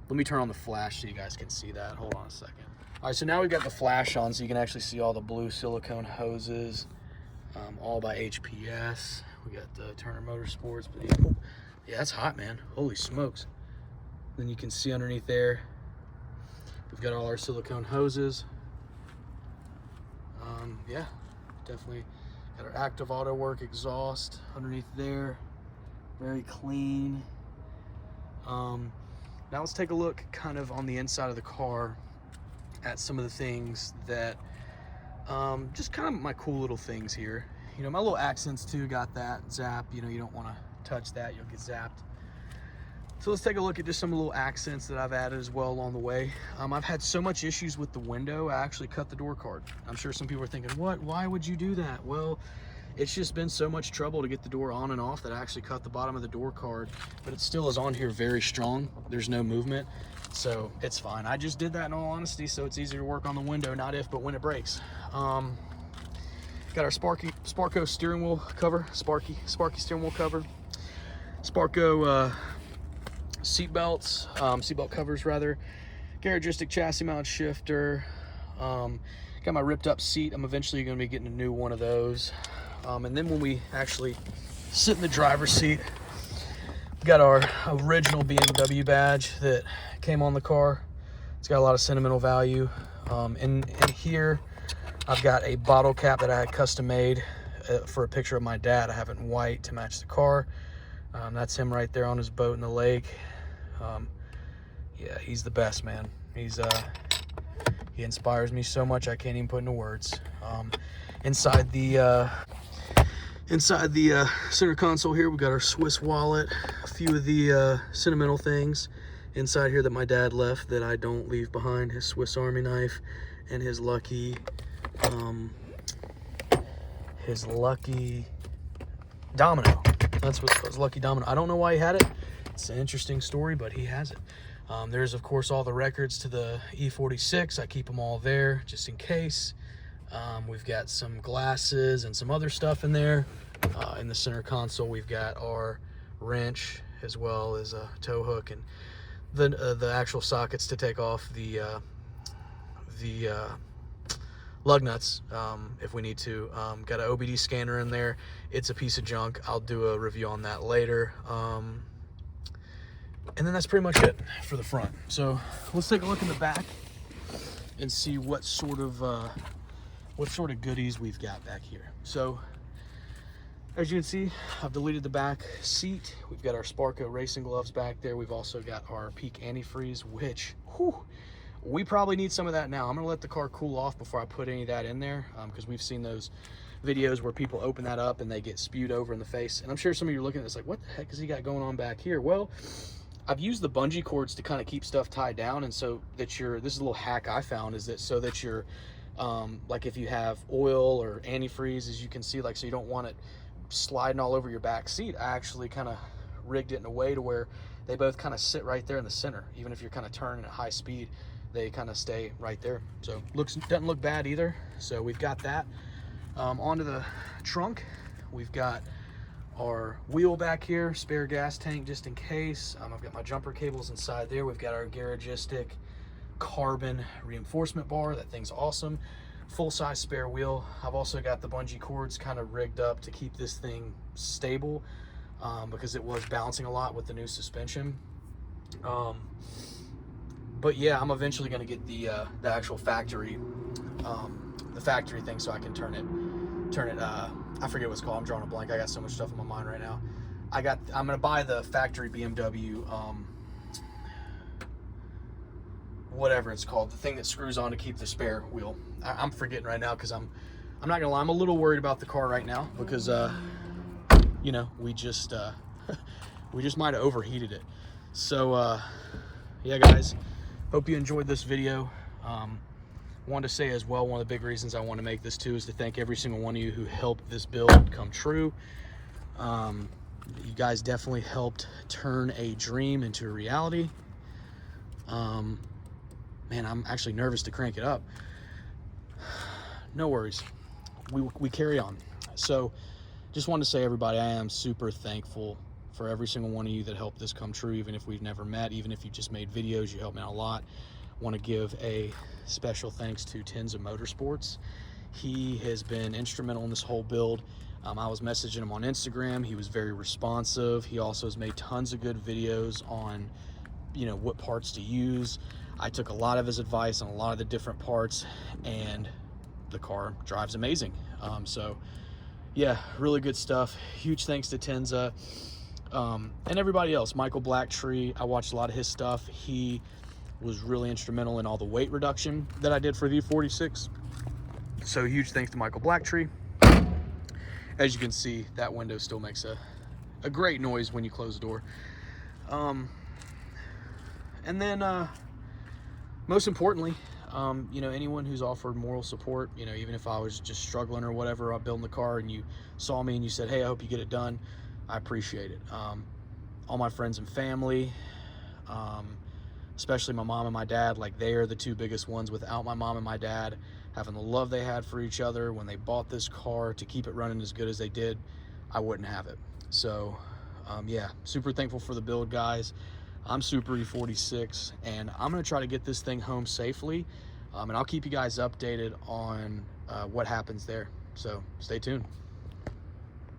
let me turn on the flash so you guys can see that. Hold on a second. All right, so now we've got the flash on so you can actually see all the blue silicone hoses, all by HPS. We got the Turner Motorsports, but yeah, that's hot, man. Holy smokes. Then you can see underneath there, we've got all our silicone hoses. Yeah, definitely got our active auto work exhaust underneath there. Very clean. Now let's take a look kind of on the inside of the car at some of the things that, just kind of my cool little things here. You know, my little accents too got that zap. You know, you don't want to touch that, you'll get zapped. So let's take a look at just some little accents that I've added as well along the way. I've had so much issues with the window, I actually cut the door card. I'm sure some people are thinking, what? Why would you do that? Well, it's just been so much trouble to get the door on and off that I actually cut the bottom of the door card, but it still is on here very strong. There's no movement, so it's fine. I just did that in all honesty, so it's easier to work on the window, not if, but when it breaks. Got our Sparco steering wheel cover, Sparky steering wheel cover. Sparco seatbelt covers rather. Garagistic chassis mount shifter. Got my ripped up seat. I'm eventually going to be getting a new one of those. And then when we actually sit in the driver's seat, we got our original BMW badge that came on the car. It's got a lot of sentimental value. And here I've got a bottle cap that I had custom made for a picture of my dad. I have it in white to match the car. That's him right there on his boat in the lake. Yeah, he's the best, man. He inspires me so much I can't even put into words. Inside the center console here, we got our Swiss wallet, a few of the sentimental things inside here that my dad left that I don't leave behind. His Swiss Army knife and his lucky domino. That's what it was, lucky domino. I don't know why he had it. It's an interesting story, but he has it. There's of course all the records to the E46. I keep them all there just in case. We've got some glasses and some other stuff in there. In the center console, we've got our wrench as well as a tow hook and the actual sockets to take off the lug nuts if we need to. Got an OBD scanner in there. It's a piece of junk. I'll do a review on that later. And then that's pretty much it for the front. So let's take a look in the back and see what sort of goodies we've got back here. So as you can see, I've deleted the back seat. We've got our Sparco racing gloves back there. We've also got our Peak antifreeze, which we probably need some of that now. I'm gonna let the car cool off before I put any of that in there, because we've seen those videos where people open that up and they get spewed over in the face. And I'm sure some of you are looking at this like, what the heck has he got going on back here? Well, I've used the bungee cords to kind of keep stuff tied down, and so that this is a little hack I found, is that so that you're like if you have oil or antifreeze, as you can see, like so you don't want it sliding all over your back seat, I actually kind of rigged it in a way to where they both kind of sit right there in the center. Even if you're kind of turning at high speed, they kind of stay right there. So doesn't look bad either. So we've got that. Onto the trunk, we've got our wheel back here, spare gas tank just in case. I've got my jumper cables inside there. We've got our Garagistic carbon reinforcement bar. That thing's awesome. Full-size spare wheel. I've also got the bungee cords kind of rigged up to keep this thing stable because it was bouncing a lot with the new suspension. But yeah, I'm eventually going to get the actual factory thing so I can turn it I forget what it's called. I'm drawing a blank. I got so much stuff in my mind right now. I'm going to buy the factory BMW whatever it's called, the thing that screws on to keep the spare wheel. I'm forgetting right now because I'm not gonna lie, I'm a little worried about the car right now because you know, we just might have overheated it. So yeah guys, hope you enjoyed this video. Wanted to say as well, one of the big reasons I want to make this too is to thank every single one of you who helped this build come true. You guys definitely helped turn a dream into a reality. Man, I'm actually nervous to crank it up. No worries, we carry on. So just wanted to say, everybody, I am super thankful for every single one of you that helped this come true. Even if we've never met, even if you just made videos, you helped me out a lot. Want to give a special thanks to Tenza Motorsports. He has been instrumental in this whole build. I was messaging him on Instagram. He was very responsive. He also has made tons of good videos on, you know, what parts to use. I took a lot of his advice on a lot of the different parts, and the car drives amazing. So yeah, really good stuff. Huge thanks to Tenza and everybody else. Michael Blacktree, I watched a lot of his stuff. He was really instrumental in all the weight reduction that I did for the E46. So huge thanks to Michael Blacktree. As you can see, that window still makes a great noise when you close the door. And then most importantly, you know, anyone who's offered moral support, you know, even if I was just struggling or whatever, I'm building the car and you saw me and you said, hey, I hope you get it done, I appreciate it. All my friends and family, especially my mom and my dad, like they are the two biggest ones. Without my mom and my dad having the love they had for each other when they bought this car to keep it running as good as they did, I wouldn't have it. So yeah, super thankful for the build, guys. I'm Super E46, and I'm going to try to get this thing home safely, and I'll keep you guys updated on what happens there. So stay tuned.